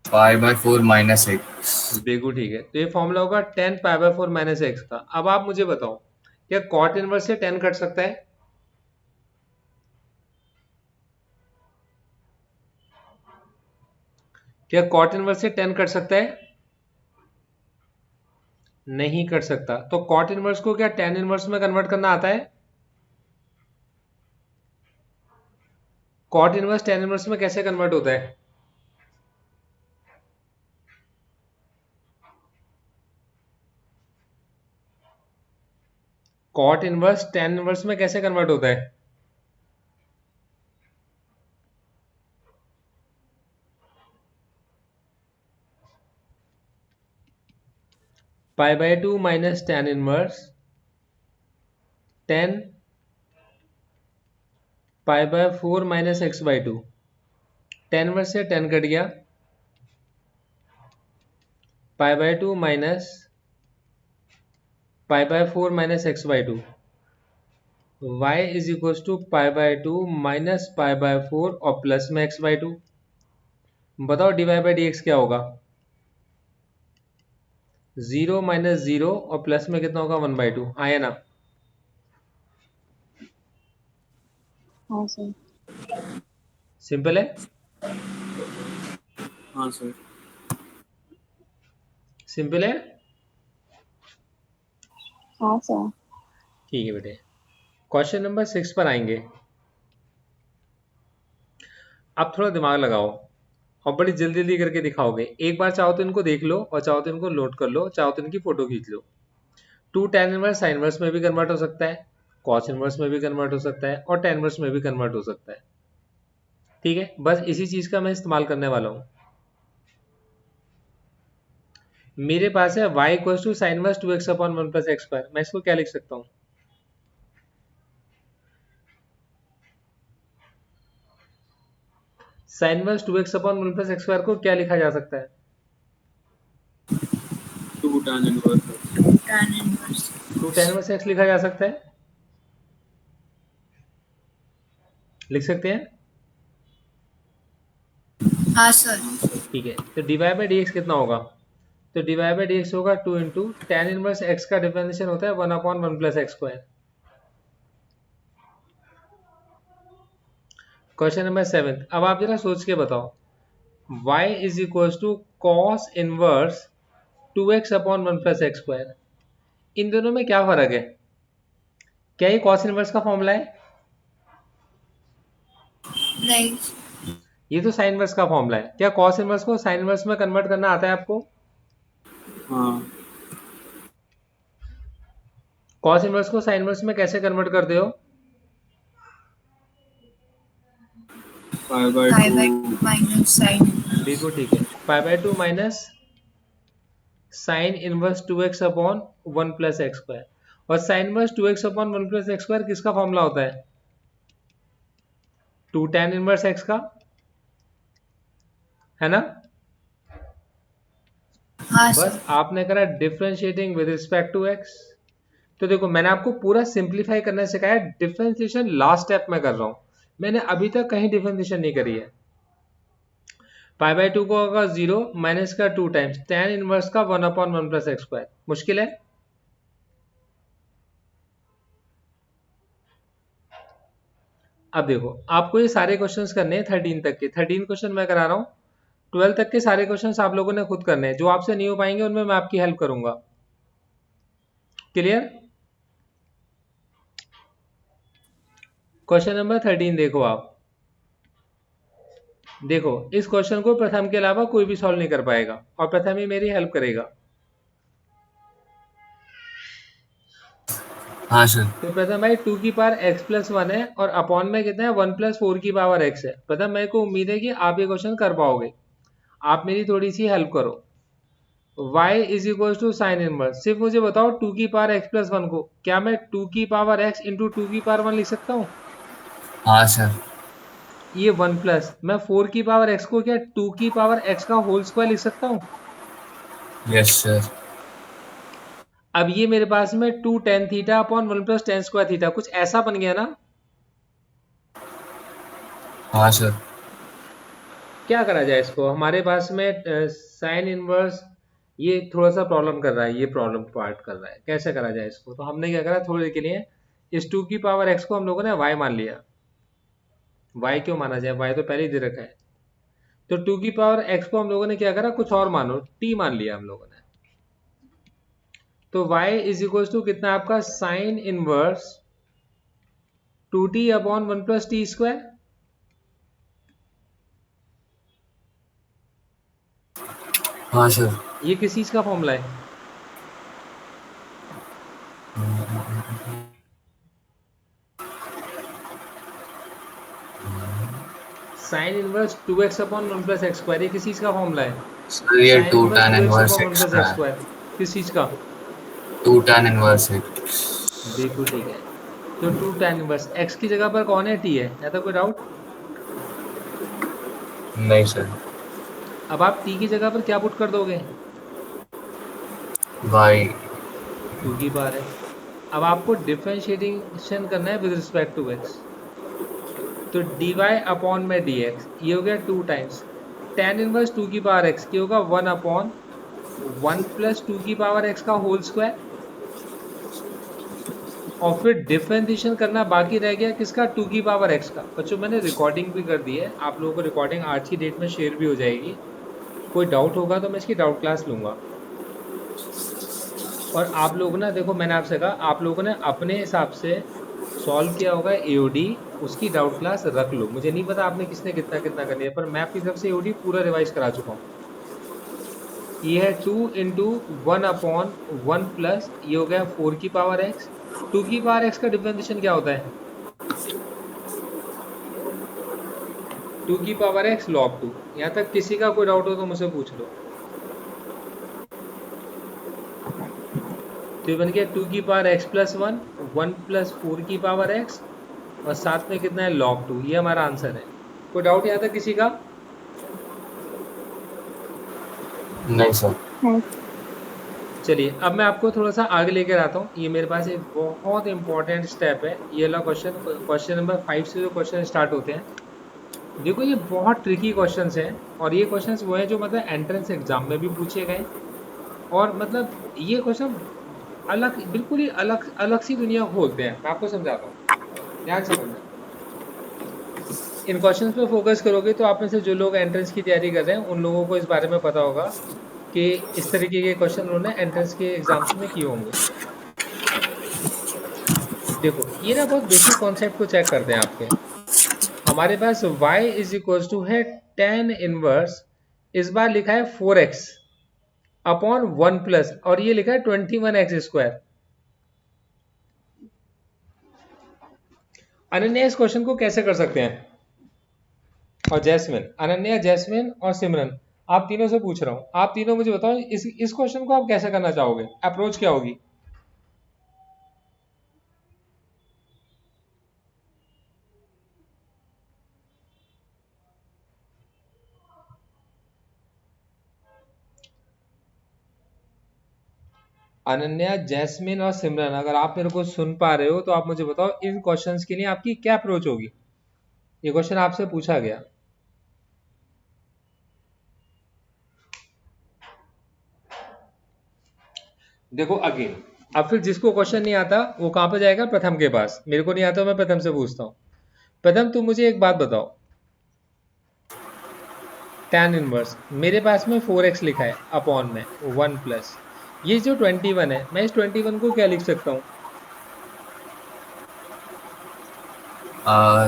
पाई बाय 4 माइनस एक्स। बिल्कुल ठीक है, तो ये फॉर्मूला होगा ten pi by 4 minus x का। अब आप मुझे बताओ क्या कॉट इनवर्स से 10 कट सकता है? क्या कॉट इनवर्स से 10 कट सकता है? नहीं कट सकता। तो कॉट इनवर्स को क्या टेन इनवर्स में कन्वर्ट करना आता है? कॉट इनवर्स टेन इनवर्स में कैसे कन्वर्ट होता है? कॉट इनवर्स टेन इनवर्स में कैसे कन्वर्ट होता है? Pi by two minus tan inverse tan pi by 4 minus x by two. Tan inverse से 10 कट गया, pi by two minus pi by 4 minus x by two. y is equal to pi by two minus pi by 4 और plus में x by two. बताओ dy by d क्या होगा? 0 minus 0 और plus में कितना होगा 1 बाई टू। हाँ या ना? हाँ सर। सिंपल है। हाँ सर। सिंपल है। हाँ सर। ठीक है बेटे, क्वेश्चन नंबर 6 पर आएंगे। आप थोड़ा दिमाग लगाओ और बड़ी जल्दी जल्दी करके दिखाओगे। एक बार चाहो तो इनको देख लो और चाहो तो इनको नोट कर लो, चाहो तो इनकी फोटो खींच लो। Two tan inverse sine inverse में भी कन्वर्ट हो सकता है, कॉस इनवर्स में भी कन्वर्ट हो सकता है और टेन इनवर्स में भी कन्वर्ट हो सकता है। ठीक है, बस इसी चीज का मैं इस्तेमाल करने वाला हूं। मेरे पास है y equal to sine inverse 2x upon 1 plus x square. मैं इसको क्या लिख सकता हूं? Sine inverse 2x upon 1 plus x square को क्या लिखा जा सकता है? 2 tan inverse. Two tan inverse x लिखा जा सकता है, लिख सकते हैं। हाँ सर। ठीक है, तो डिवाई बाई डी कितना होगा? तो डिवाई बाई डी होगा 2 इंटू टेन इनवर्स एक्स का डिफरेंशिएशन होता है 1 upon 1 plus x square. Question number 7, अब आप जरा सोच के बताओ, y is equal to cos inverse 2x upon 1 plus x square, इन दोनों में क्या फर्क है? क्या ये कॉस इनवर्स का फॉर्मूला है? नहीं। ये तो साइन इनवर्स का फॉर्मूला है। क्या कॉस इनवर्स को साइन इनवर्स में कन्वर्ट करना आता है आपको? हाँ कॉस इनवर्स को साइन इनवर्स में कैसे कन्वर्ट करते हो? Pi by pi by two minus sine. बिल्कुल ठीक है, pi by 2 minus sine inverse 2x upon 1 plus x square. और sine inverse 2x upon 1 plus x square किसका फॉर्मूला होता है? 2 tan इनवर्स x का, है ना? हाँ बस सर। आपने करा differentiating with respect to x। तो देखो मैंने आपको पूरा सिंप्लीफाई करना सिखाया, डिफरेंशिएशन लास्ट स्टेप में कर रहा हूं, मैंने अभी तक कहीं डिफरेंशिएशन नहीं करी है। पाई बाय 2 को होगा 0 माइनस का 2 टाइम्स tan इनवर्स का 1 अपॉन 1 प्लस एक्स स्क्वायर। मुश्किल है? अब देखो आपको ये सारे क्वेश्चंस करने हैं 13 तक के, 13 क्वेश्चन मैं करा रहा हूँ, 12 तक के सारे क्वेश्चंस आप लोगों ने खुद करने हैं, जो आपसे नहीं हो पाएंगे उनमें मैं आपकी हेल्प करूंगा। क्लियर? क्वेश्चन नंबर 13 देखो आप, देखो इस क्वेश्चन को प्रथम के अलावा कोई भी सॉल्व नहीं कर पाएगा और प्रथम ही मेरी हेल्प करेगा। हाँ सर। तो प्रथम भाई 2 की पावर x प्लस 1 है और अपॉन में कितना है 1 प्लस 4 की पावर x है। प्रथम मेरे को उम्मीद है कि आप ये क्वेश्चन कर पाओगे, आप मेरी थोड़ी सी हेल्प करो। y is equal to sine inverse, सिर्फ मुझे बताओ 2 की पावर x प्लस 1 को क्या मैं 2 की पावर x इंटू 2 की पावर 1 लिख सकता हूँ? हाँ सर। ये 1 प्लस मैं 4 की पावर x को क्या 2 की पावर x का होल स्क्वायर लिख सकता हूँ? Yes sir. अब ये मेरे पास में 2 tan theta upon 1 plus tan square theta, कुछ ऐसा बन गया ना? हाँ सर। क्या करा जाए इसको? हमारे पास में साइन इनवर्स ये थोड़ा सा प्रॉब्लम कर रहा है, ये प्रॉब्लम पार्ट कर रहा है, कैसे करा जाए इसको? तो हमने क्या करा, थोड़ी देर के लिए इस 2 की पावर x को हम लोगों ने y मान लिया। y क्यों माना जाए, y तो पहले ही दे रखा है। तो 2 की पावर x को हम लोगों ने क्या करा, कुछ और मानो, t मान लिया हम लोगों ने। तो y इज इक्वल टू कितना आपका sine inverse 2t upon 1 plus t square. हाँ सर। ये किस चीज का फॉर्मूला है? Sine inverse 2x upon 1 plus x square, ये किस चीज का फॉर्मूला है? सर ये sine 2 inverse tan 2x inverse upon 1 x plus का एक्स है। स्क्वायर, किस चीज का? 2 tan इनवर्स एक्स। बिल्कुल ठीक है। तो 2 tan इनवर्स x की जगह पर कौन है, t है, या तो कोई डाउट? नहीं सर। अब आप t की जगह पर क्या पुट कर दोगे? y। 2 की पावर x। अब आपको डिफरेंशिएशन करना है विद रिस्पेक्ट टू x, तो dy अपॉन में dx, ये हो गया 2 टाइम्स tan इनवर्स 2 की पावर x की होगा 1 अपॉन 1 प्लस 2 की पावर x का होल स्क्वायर। और फिर डिफरेंशिएशन करना बाकी रह गया किसका, 2 की पावर x का। बच्चों मैंने रिकॉर्डिंग भी कर दी है, आप लोगों को रिकॉर्डिंग आज की डेट में शेयर भी हो जाएगी, कोई डाउट होगा तो मैं इसकी डाउट क्लास लूंगा। और आप लोग ना देखो, मैंने आपसे कहा आप लोगों ने अपने हिसाब से सॉल्व किया होगा एओडी, उसकी डाउट क्लास रख लो। मुझे नहीं पता आपने किसने कितना कितना कर लिया, पर मैं आपकी तरफ से एओडी पूरा रिवाइज करा चुका हूँ। ये है 2 इंटू 1 अपॉन 1 प्लस ये हो गया 4 की पावर x। 2 की पावर x का डिफरेंशिएशन क्या होता है? 2 की पावर x log 2। यहाँ तक किसी का कोई डाउट हो तो मुझसे पूछ लो। तो ये बन गया 2 की पावर x प्लस 1, 1 प्लस 4 की पावर x और साथ में कितना है log 2, ये हमारा आंसर है। कोई डाउट यहाँ तक किसी का? नहीं सर। चलिए अब मैं आपको थोड़ा सा आगे लेकर आता हूँ। ये मेरे पास एक बहुत इंपॉर्टेंट स्टेप है, ये वाला क्वेश्चन नंबर 5 से जो क्वेश्चन स्टार्ट होते हैं, देखो ये बहुत ट्रिकी क्वेश्चंस हैं और ये क्वेश्चंस वो हैं जो मतलब एंट्रेंस एग्जाम में भी पूछे गए। और मतलब ये क्वेश्चन अलग, बिल्कुल ही अलग अलग सी दुनिया खोलते हैं। मैं आपको समझाता हूँ, ध्यान से समझना। इन क्वेश्चंस पे फोकस करोगे तो आप में से जो लोग एंट्रेंस की तैयारी कर रहे हैं उन लोगों को इस बारे में पता होगा कि इस तरीके के क्वेश्चन उन्होंने एंट्रेंस के एग्जाम्स में किए होंगे। देखो ये ना बहुत बेसिक कॉन्सेप्ट को चेक करते हैं आपके। हमारे पास y इज इक्वल टू है tan इनवर्स, इस बार लिखा है 4x अपॉन 1 प्लस, और ये लिखा है 21x स्क्वायर। अनन्या इस क्वेश्चन को कैसे कर सकते हैं? और जैस्मिन, अनन्या, जैस्मिन और सिमरन, आप तीनों से पूछ रहा हूं, आप तीनों मुझे बताओ इस क्वेश्चन को आप कैसे करना चाहोगे, अप्रोच क्या होगी? अनन्या, जैस्मिन और सिमरन, अगर आप मेरे को सुन पा रहे हो तो आप मुझे बताओ इन क्वेश्चंस के लिए आपकी क्या अप्रोच होगी? ये क्वेश्चन आपसे पूछा गया। देखो अगेन, अब फिर जिसको क्वेश्चन नहीं आता वो कहां पे जाएगा? प्रथम के पास। मेरे को नहीं आता, मैं प्रथम से पूछता हूँ। प्रथम तुम मुझे एक बात बताओ, tan इनवर्स मेरे पास में 4x लिखा है अपॉन में 1 प्लस, ये जो 21 है, मैं इस 21 को क्या लिख सकता हूँ?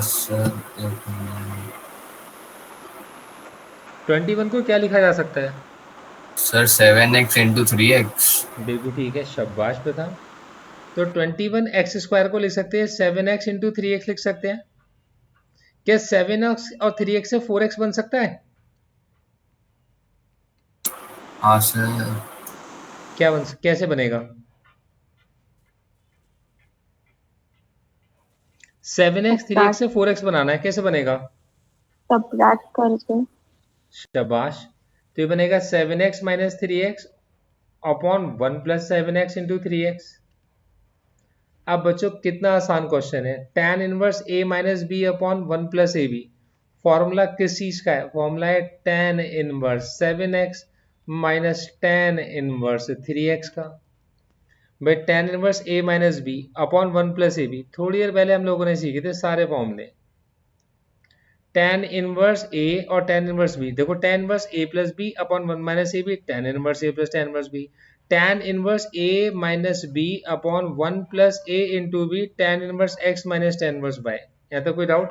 सर 21 को क्या लिखा जा सकता है? Sir 7x into 3x। बिल्कुल ठीक है, शाबाश प्रथम। तो 21 एक्स स्क्वायर को लिख सकते हैं 7x इंटू 3x लिख सकते हैं। क्या 7x और 3x से 4x बन सकता है? हाँ सर। कैसे बनेगा? 7x 3x से 4x बनाना है, कैसे बनेगा? सब्ट्रैक्ट करके। शाबाश। तो ये बनेगा 7x minus 3x upon 1 plus 7x into 3x। अब बच्चों कितना आसान क्वेश्चन है, tan inverse a minus b upon 1 plus a b. Formula किस चीज का है? फॉर्मूला है tan inverse 7x minus tan inverse 3x का। भाई tan inverse a minus b upon 1 plus a b, थोड़ी देर पहले हम लोगों ने सीखे थे सारे फॉर्मूले। tan इनवर्स a और tan इनवर्स b, देखो tan inverse a plus b upon 1 minus a b, tan inverse a plus tan inverse b, tan inverse a minus b upon 1 plus a into b, tan inverse x minus tan inverse y। यहाँ तक कोई doubt?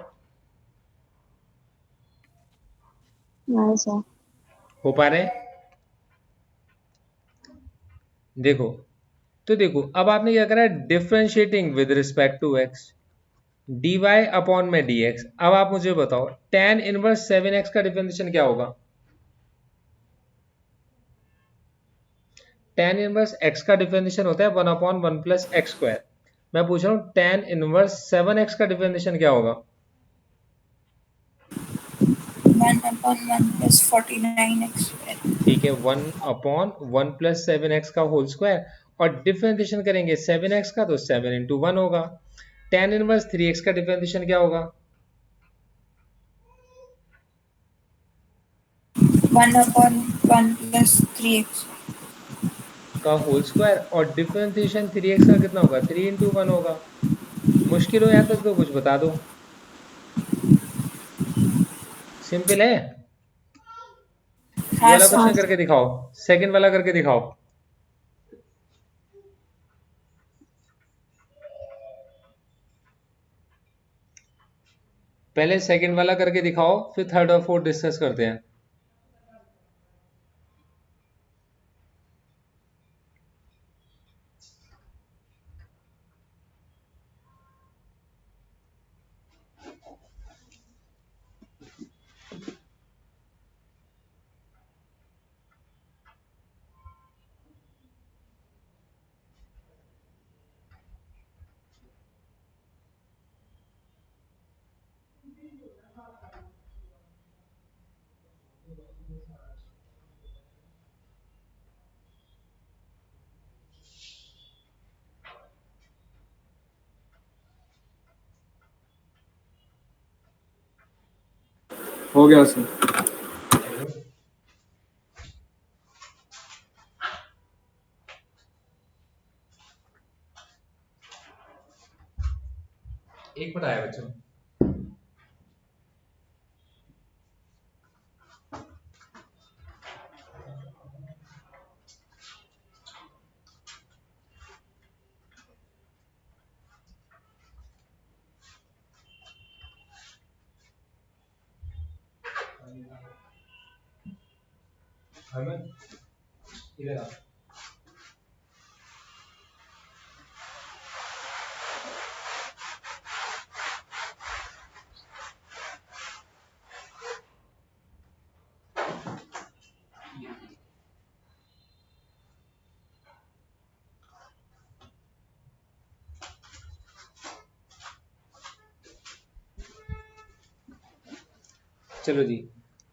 नहीं sir. हो पा रहे हैं? देखो, तो देखो अब आपने क्या करा, differentiating with respect to x, dy upon में dx। अब आप मुझे बताओ tan इनवर्स 7x का डिफरेंशिएशन क्या होगा? tan इनवर्स x का डिफरेंशिएशन होता है 1 अपॉन 1 प्लस एक्स स्क्वायर। मैं पूछ रहा हूँ tan इनवर्स 7x का डिफरेंशिएशन क्या होगा? 1 upon 1 plus 49x square। ठीक है, 1 अपॉन 1 प्लस 7x का होल स्क्वायर, और डिफरेंशिएशन करेंगे 7x का तो 7 इंटू 1 होगा। tan इनवर्स 3x का डिफरेंशिएशन क्या होगा? 1 upon 1 plus 3x का होल स्क्वायर, और डिफरेंशिएशन 3x का कितना होगा? 3 इंटू 1 होगा। मुश्किल हो जाता तो कुछ बता दो, सिंपल है। ये हाँ वाला सर। क्वेश्चन करके दिखाओ, सेकंड वाला करके दिखाओ। पहले सेकंड वाला करके दिखाओ, फिर थर्ड और फोर्थ डिस्कस करते हैं। हो गया सर। एक बताया बच्चों, इधर आ। चलो जी,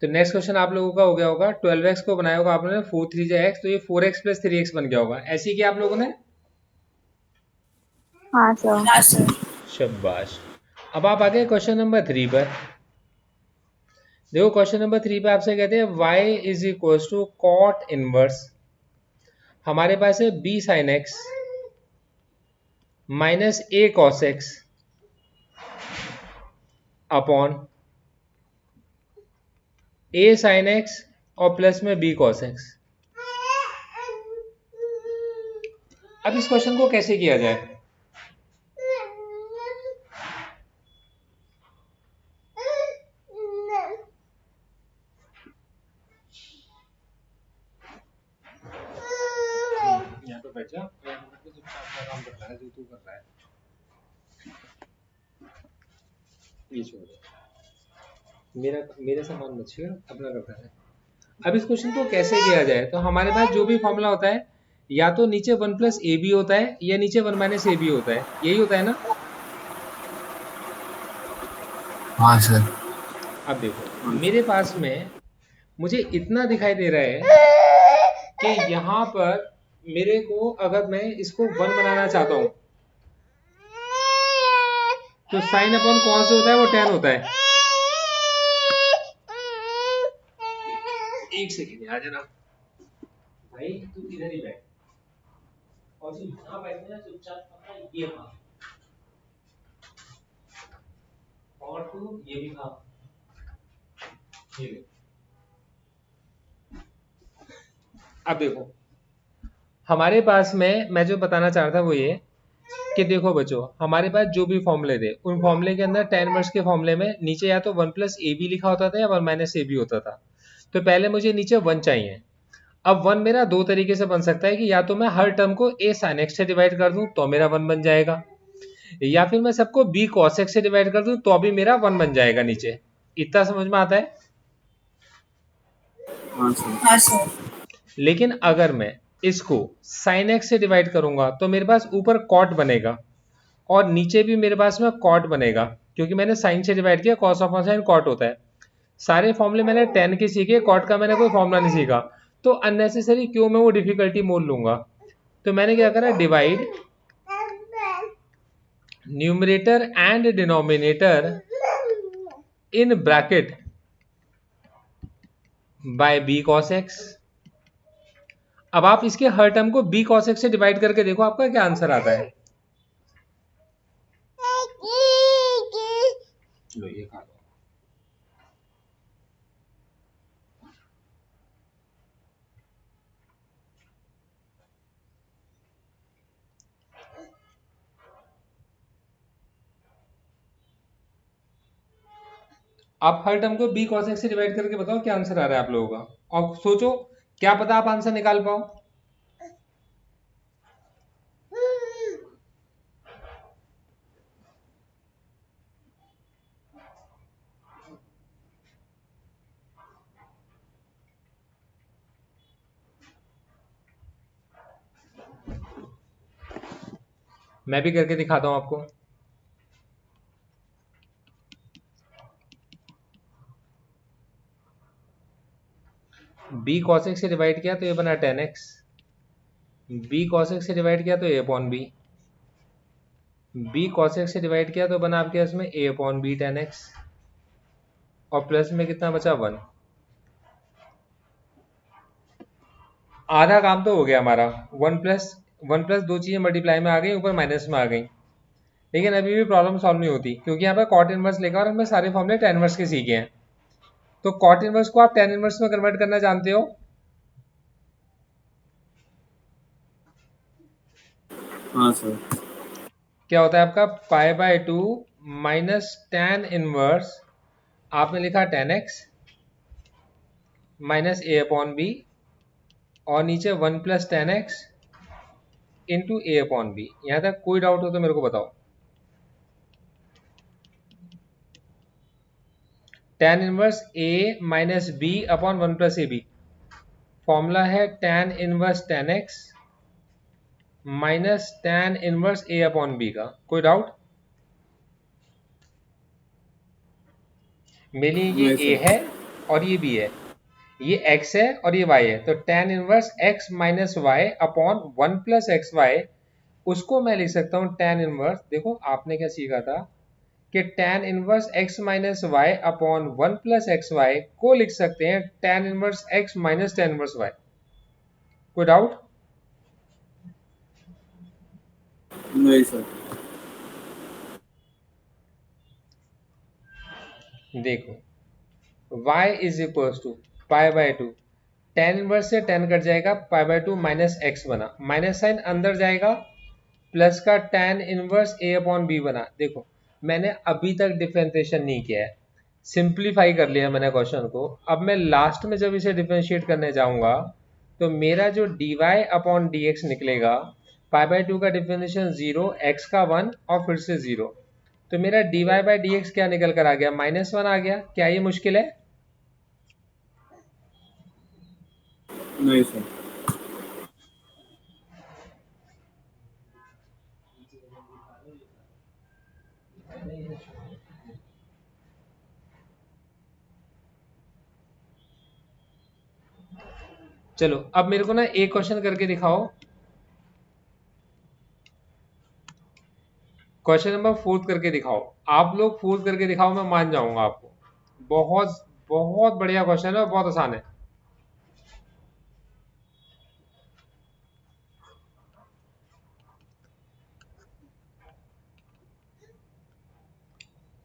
तो नेक्स्ट क्वेश्चन आप लोगों का हो गया होगा 12x को बनाया होगा आप लोगों ने 4 3 x, तो ये 4x प्लस 3x बन गया होगा। ऐसे ही किया आप लोगों ने? हाँ सर। हाँ सर। शाबाश। अब आप आ गए क्वेश्चन नंबर 3 पर। देखो क्वेश्चन नंबर 3 पे आपसे कहते हैं y is equal to cot inverse, हमारे पास है b sine x minus a cos x upon a sine x और प्लस में b कॉस x। अब इस क्वेश्चन को कैसे किया जाए? यहाँ पे बैठ जा, अपना काम कर रहा है जो तू कर रहा है, ये छोड़, मेरे सामान मत छेड़, अपना करता है। अब इस क्वेश्चन को कैसे किया जाए? तो हमारे पास जो भी फॉर्मूला होता है, या तो नीचे 1 प्लस ए बी होता है या नीचे 1 माइनस ए बी होता है, यही होता है ना? हाँ सर। अब देखो मेरे पास में मुझे इतना दिखाई दे रहा है कि यहाँ पर मेरे को अगर मैं इसको 1 बनाना चाहता हूँ तो साइन अपॉन कॉस जो होता है वो tan होता है। एक सेकेंड आ जाना भाई, तू इधर ही बैठ और यहाँ बैठना चुपचाप, अपना ये खा और तू ये भी खा, ये ले। अब देखो हमारे पास में मैं जो बताना चाह रहा था वो ये कि देखो बच्चों, हमारे पास जो भी फॉर्मूले थे उन फॉर्मूले के अंदर tan इनवर्स के फॉर्मूले में नीचे या तो 1 प्लस ए बी लिखा होता था या 1 माइनस ए बी होता था। तो पहले मुझे नीचे 1 चाहिए। अब 1 मेरा दो तरीके से बन सकता है कि या तो मैं हर टर्म को a sin x से डिवाइड कर दूं तो मेरा 1 बन जाएगा, या फिर मैं सबको b cos x से डिवाइड कर दूं तो अभी मेरा 1 बन जाएगा नीचे। इतना समझ में आता है? हाँ सर। हाँ सर। लेकिन अगर मैं इसको sin x से डिवाइड करूंगा तो मेरे पास ऊपर cot बनेगा और नीचे भी मेरे पास में cot बनेगा, क्योंकि मैंने sin से डिवाइड किया, cos ऑफ sin cot होता है। सारे फॉर्मूले मैंने tan के सीखे, cot का मैंने कोई फॉर्मूला नहीं सीखा, तो अननेसेसरी क्यों मैं वो डिफिकल्टी मोल लूंगा। तो मैंने क्या करा, divide numerator and denominator in bracket by b cos x। अब आप इसके हर टर्म को b cos x से डिवाइड करके देखो आपका क्या आंसर आता है। लो ये खा लो। आप हर टर्म को b cos x से डिवाइड करके बताओ क्या आंसर आ रहा है आप लोगों का, और सोचो क्या पता आप आंसर निकाल पाओ। मैं भी करके दिखाता हूं आपको। b cos x से डिवाइड किया तो ये बना tan x, b cos x से डिवाइड किया तो a upon b, b cos x से डिवाइड किया तो बना आपके इसमें a upon b tan x, और प्लस में कितना बचा 1। आधा काम तो हो गया हमारा। 1 प्लस दो चीजें मल्टीप्लाई में आ गई, ऊपर माइनस में आ गई, लेकिन अभी भी प्रॉब्लम सॉल्व नहीं होती क्योंकि यहाँ पे कॉट इनवर्स लेगा और हमने सारे फॉर्मूले tan इनवर्स के सीखे हैं। तो कॉट इनवर्स को आप tan इनवर्स में कन्वर्ट करना जानते हो? हाँ सर। क्या होता है आपका पाई बाय 2 माइनस tan इनवर्स, आपने लिखा tan x माइनस ए अपॉन बी और नीचे 1 प्लस टेन एक्स इंटू ए अपॉन बी। यहाँ तक कोई डाउट हो तो मेरे को बताओ। tan inverse a minus b upon 1 plus a b. Formula है tan inverse tan x minus tan inverse a upon b का। कोई डाउट? मेरे लिए ये नहीं ए सर। है और ये बी है, ये x है और ये y है, तो tan inverse x minus y upon 1 plus x y, उसको मैं लिख सकता हूँ tan इनवर्स। देखो आपने क्या सीखा था कि tan inverse x minus y upon 1 plus x y को लिख सकते हैं tan inverse x minus tan inverse y। कोई डाउट? नहीं सर। देखो y is equal to pi by 2, tan inverse से tan कट जाएगा, पाई बाय 2 माइनस एक्स बना, माइनस साइन अंदर जाएगा, प्लस का tan inverse a upon b बना। देखो मैंने अभी तक डिफरेंशिएशन नहीं किया है, सिंप्लीफाई कर लिया मैंने क्वेश्चन को। अब मैं लास्ट में जब इसे डिफरेंशिएट करने जाऊंगा तो मेरा जो dy अपॉन dx निकलेगा, पाई बाय 2 का डिफरेंशिएशन 0, x का 1 और फिर से 0, तो मेरा dy बाय dx क्या निकल कर आ गया? -1 आ गया। क्या ये मुश्किल है? नहीं सर। चलो अब मेरे को ना एक क्वेश्चन करके दिखाओ, क्वेश्चन नंबर 4 करके दिखाओ। आप लोग 4 करके दिखाओ, मैं मान जाऊंगा आपको। बहुत बहुत बढ़िया क्वेश्चन है और बहुत आसान है।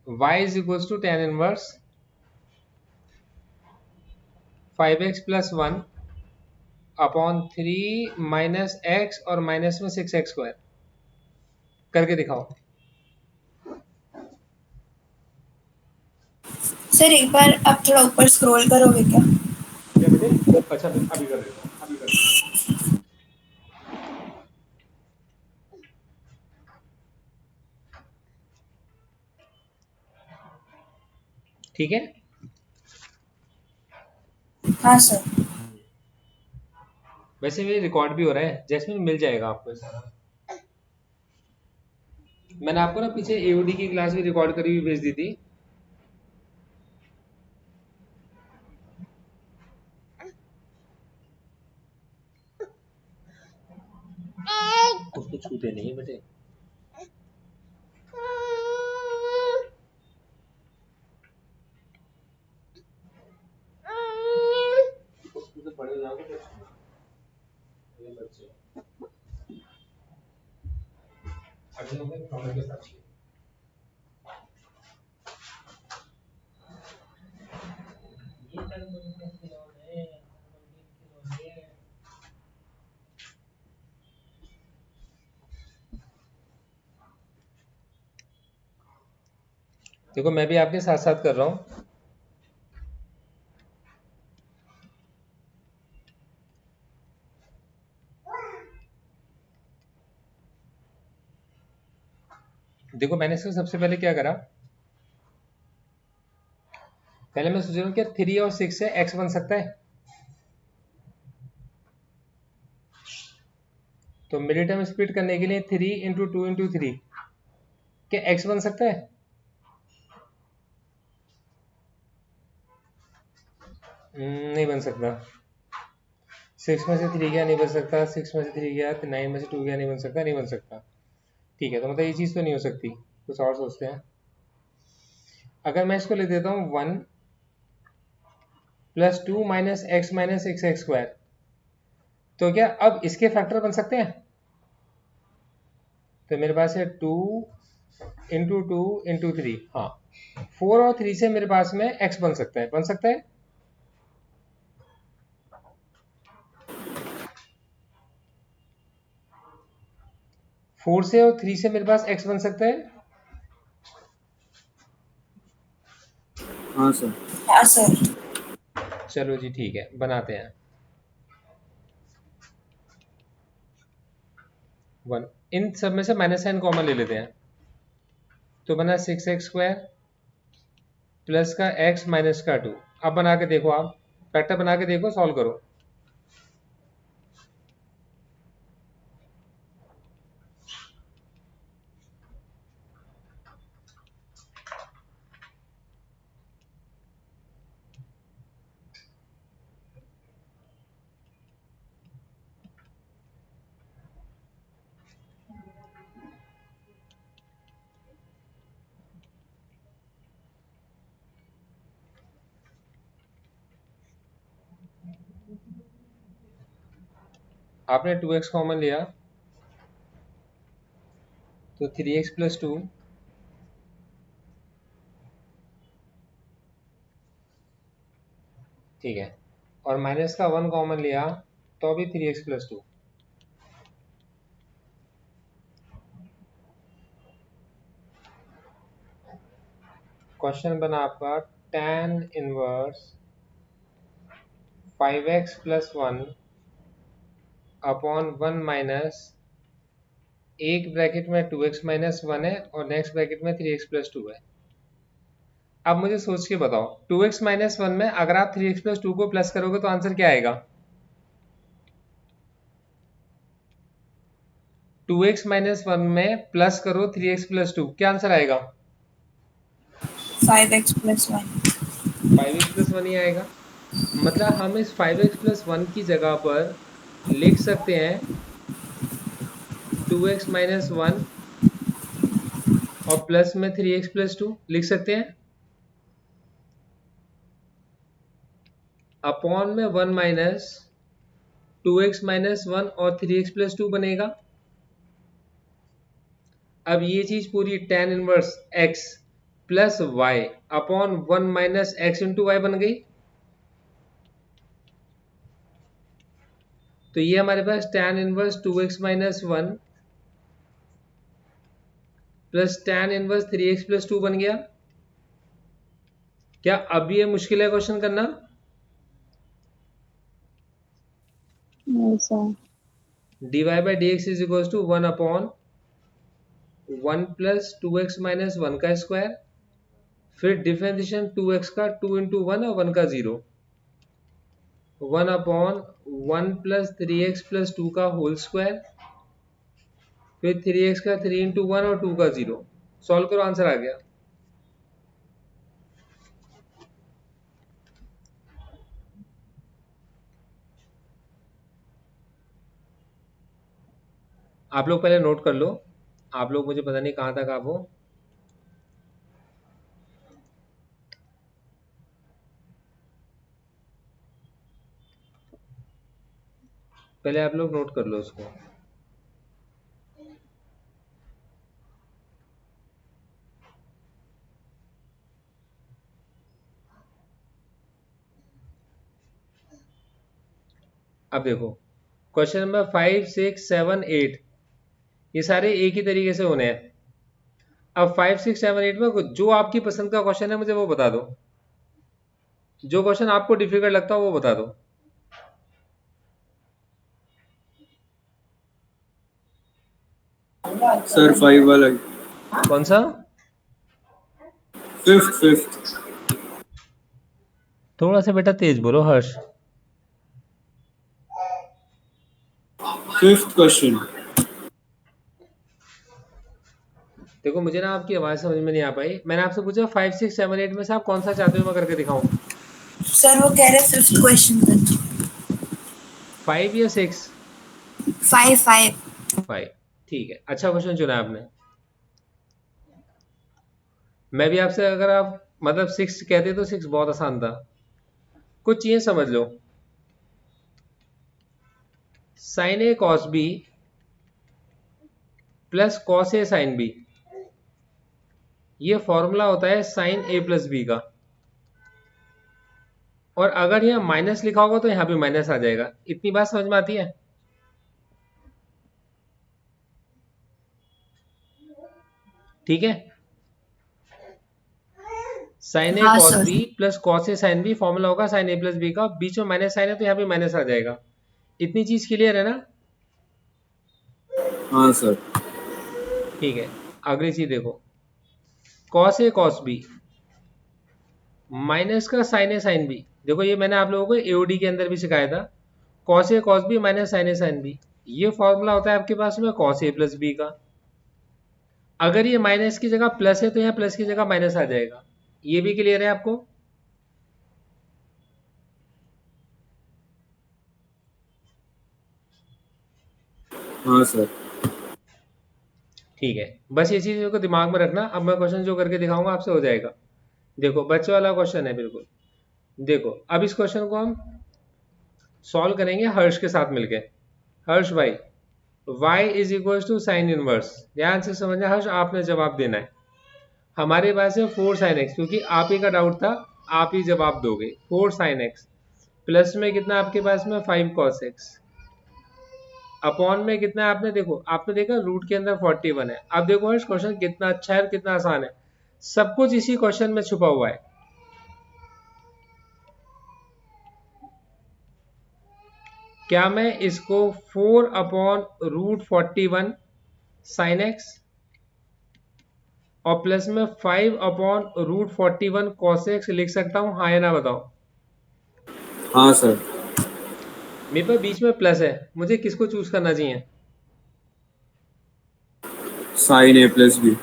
y is equal to tan inverse 5x plus 1 upon 3 minus x और माइनस में 6x स्क्वायर। करके दिखाओ। सर एक बार आप थोड़ा ऊपर स्क्रॉल करोगे क्या? क्या बेटे? अच्छा अभी कर देता हूँ, अभी कर देता हूँ। ठीक है। हाँ सर। वैसे मेरी रिकॉर्ड भी हो रहा है जैस्मिन, मिल जाएगा आपको ये सारा। मैंने आपको ना पीछे एओडी की क्लास भी रिकॉर्ड करी हुई भेज दी थी। उसको छूते नहीं है बेटे। उसको तो बड़े हो जाओगे तो छूना। ये बच्चे अभी लोग प्रॉब्लम के साथ ये कर दो खिलौने, खिलौने। देखो मैं भी आपके साथ साथ कर रहा हूँ। देखो मैंने इसको सबसे पहले क्या करा, पहले मैं सोच रहा हूँ क्या 3 और 6 से x बन सकता है, तो मिडिल टर्म स्प्लिट करने के लिए 3 इंटू 2 इंटू 3, क्या x बन सकता है? नहीं बन सकता। 6 में से 3 गया, नहीं बन सकता। 6 में से 3 गया, 9 में से 2 गया, नहीं बन सकता, नहीं बन सकता। ठीक है, तो मतलब ये चीज़ तो नहीं हो सकती। कुछ और सोचते हैं। अगर मैं इसको लिख देता हूँ 1 प्लस 2 माइनस एक्स स्क्वायर, तो क्या अब इसके फैक्टर बन सकते हैं? तो मेरे पास है 2 इंटू 2 इंटू 3। हाँ, 4 और 3 से मेरे पास में x बन सकता है, बन सकता है। 4 से और 3 से मेरे पास x बन सकता है। हाँ सर। हाँ सर। चलो जी ठीक है, बनाते हैं। 1, इन सब में से माइनस साइन कॉमन ले लेते हैं, तो बना 6x² प्लस का x माइनस का 2। अब बना के देखो, आप फैक्टर बना के देखो, सॉल्व करो। आपने 2x कॉमन लिया तो 3x प्लस 2 ठीक है, और माइनस का 1 कॉमन लिया तो भी 3x प्लस 2। क्वेश्चन बना आपका tan inverse 5x plus 1 upon 1 minus, एक ब्रैकेट में 2x माइनस 1 है और नेक्स्ट ब्रैकेट में 3x प्लस 2 है। अब मुझे सोच के बताओ, 2x माइनस 1 में अगर आप 3x प्लस 2 को प्लस करोगे तो आंसर क्या आएगा? 2x माइनस 1 में प्लस करो 3x प्लस 2, क्या आंसर आएगा? 5x plus 1. 5x प्लस 1 ही आएगा। मतलब हम इस 5x प्लस 1 की जगह पर लिख सकते हैं 2x माइनस 1 और प्लस में 3x प्लस 2 लिख सकते हैं, अपॉन में 1 माइनस 2x माइनस 1 और 3x प्लस 2 बनेगा। अब ये चीज पूरी tan inverse x plus y upon 1 minus x into y बन गई। तो ये हमारे पास tan inverse 2x minus 1 plus tan inverse 3x plus 2 बन गया। क्या अब ये मुश्किल है क्वेश्चन करना? No, sir. dy by d x is equal to 1 upon 1 plus 2x minus 1 का स्क्वायर, फिर डिफरेंशिएशन 2x का 2 इंटू 1 और 1 का 0, 1 अपॉन 1 प्लस 3x प्लस 2 का होल स्क्वायर, फिर 3x का 3 इंटू 1 और 2 का 0। सॉल्व करो, आंसर आ गया। आप लोग पहले नोट कर लो, आप लोग मुझे पता नहीं कहाँ तक आप हो। पहले आप लोग नोट कर लो उसको। अब देखो, क्वेश्चन नंबर 5, 6, 7, 8 ये सारे एक ही तरीके से होने हैं। अब 5, 6, 7, 8 में जो आपकी पसंद का क्वेश्चन है मुझे वो बता दो, जो क्वेश्चन आपको डिफिकल्ट लगता हो वो बता दो। सर 5 वाला, कौन सा? 5th थोड़ा सा बेटा तेज बोलो हर्ष। 5th question. देखो मुझे ना आपकी आवाज समझ में नहीं आ पाई, मैंने आपसे पूछा 5, 6, 7, 8 में से आप कौन सा चाहते हो मैं करके दिखाऊं? सर वो कह रहे 5th क्वेश्चन का। 5 या 6? 5 5, ठीक है, अच्छा क्वेश्चन चुना आपने। मैं भी आपसे, अगर आप मतलब 6 कहते तो 6 बहुत आसान था। कुछ चीजें समझ लो, sign A cos B plus cos a sine B, ये फॉर्मूला होता है साइन ए प्लस बी का। और अगर यहाँ माइनस लिखा होगा तो यहाँ पे माइनस आ जाएगा। इतनी बात समझ में आती है? ठीक है, साइन ए हाँ cos sir. B plus cos a sine b, formula होगा साइन ए प्लस बी का, बीच में माइनस साइन है तो यहाँ पे माइनस आ जाएगा। इतनी चीज क्लियर है ना? हाँ सर। ठीक है, अगली चीज देखो, cos A cos B minus का साइन ए साइन बी, देखो ये मैंने आप लोगों को एओडी के अंदर भी सिखाया था, cos A cos B minus sine a sine B, ये फॉर्मूला होता है आपके पास में कॉस ए प्लस बी का। अगर ये माइनस की जगह प्लस है तो यहाँ प्लस की जगह माइनस आ जाएगा। ये भी क्लियर है आपको? हाँ सर। ठीक है, बस ये चीज को दिमाग में रखना। अब मैं क्वेश्चन जो करके दिखाऊंगा आपसे हो जाएगा। देखो बच्चों वाला क्वेश्चन है बिल्कुल। देखो अब इस क्वेश्चन को हम सॉल्व करेंगे हर्ष के साथ मिलके। हर्ष भाई, y is equal to sine inverse, ध्यान से समझना हर्ष, आपने जवाब देना है। हमारे पास है 4 साइन एक्स, क्योंकि आप ही का डाउट था, आप ही जवाब दोगे। 4 साइन एक्स प्लस में कितना आपके पास में 5 कॉस एक्स, अपॉन में कितना है आपने देखो, आपने देखा रूट के अंदर 41 है। अब देखो हर्ष क्वेश्चन कितना अच्छा है और कितना आसान है, सब कुछ इसी क्वेश्चन में छुपा हुआ है। क्या मैं इसको 4 अपॉन रूट 41 साइन एक्स और प्लस में 5 अपॉन रूट 41 कॉस एक्स लिख सकता हूं, हाँ या ना बताओ? हाँ सर। मेरे पास बीच में प्लस है, मुझे किसको चूज करना चाहिए? Sign a plus B.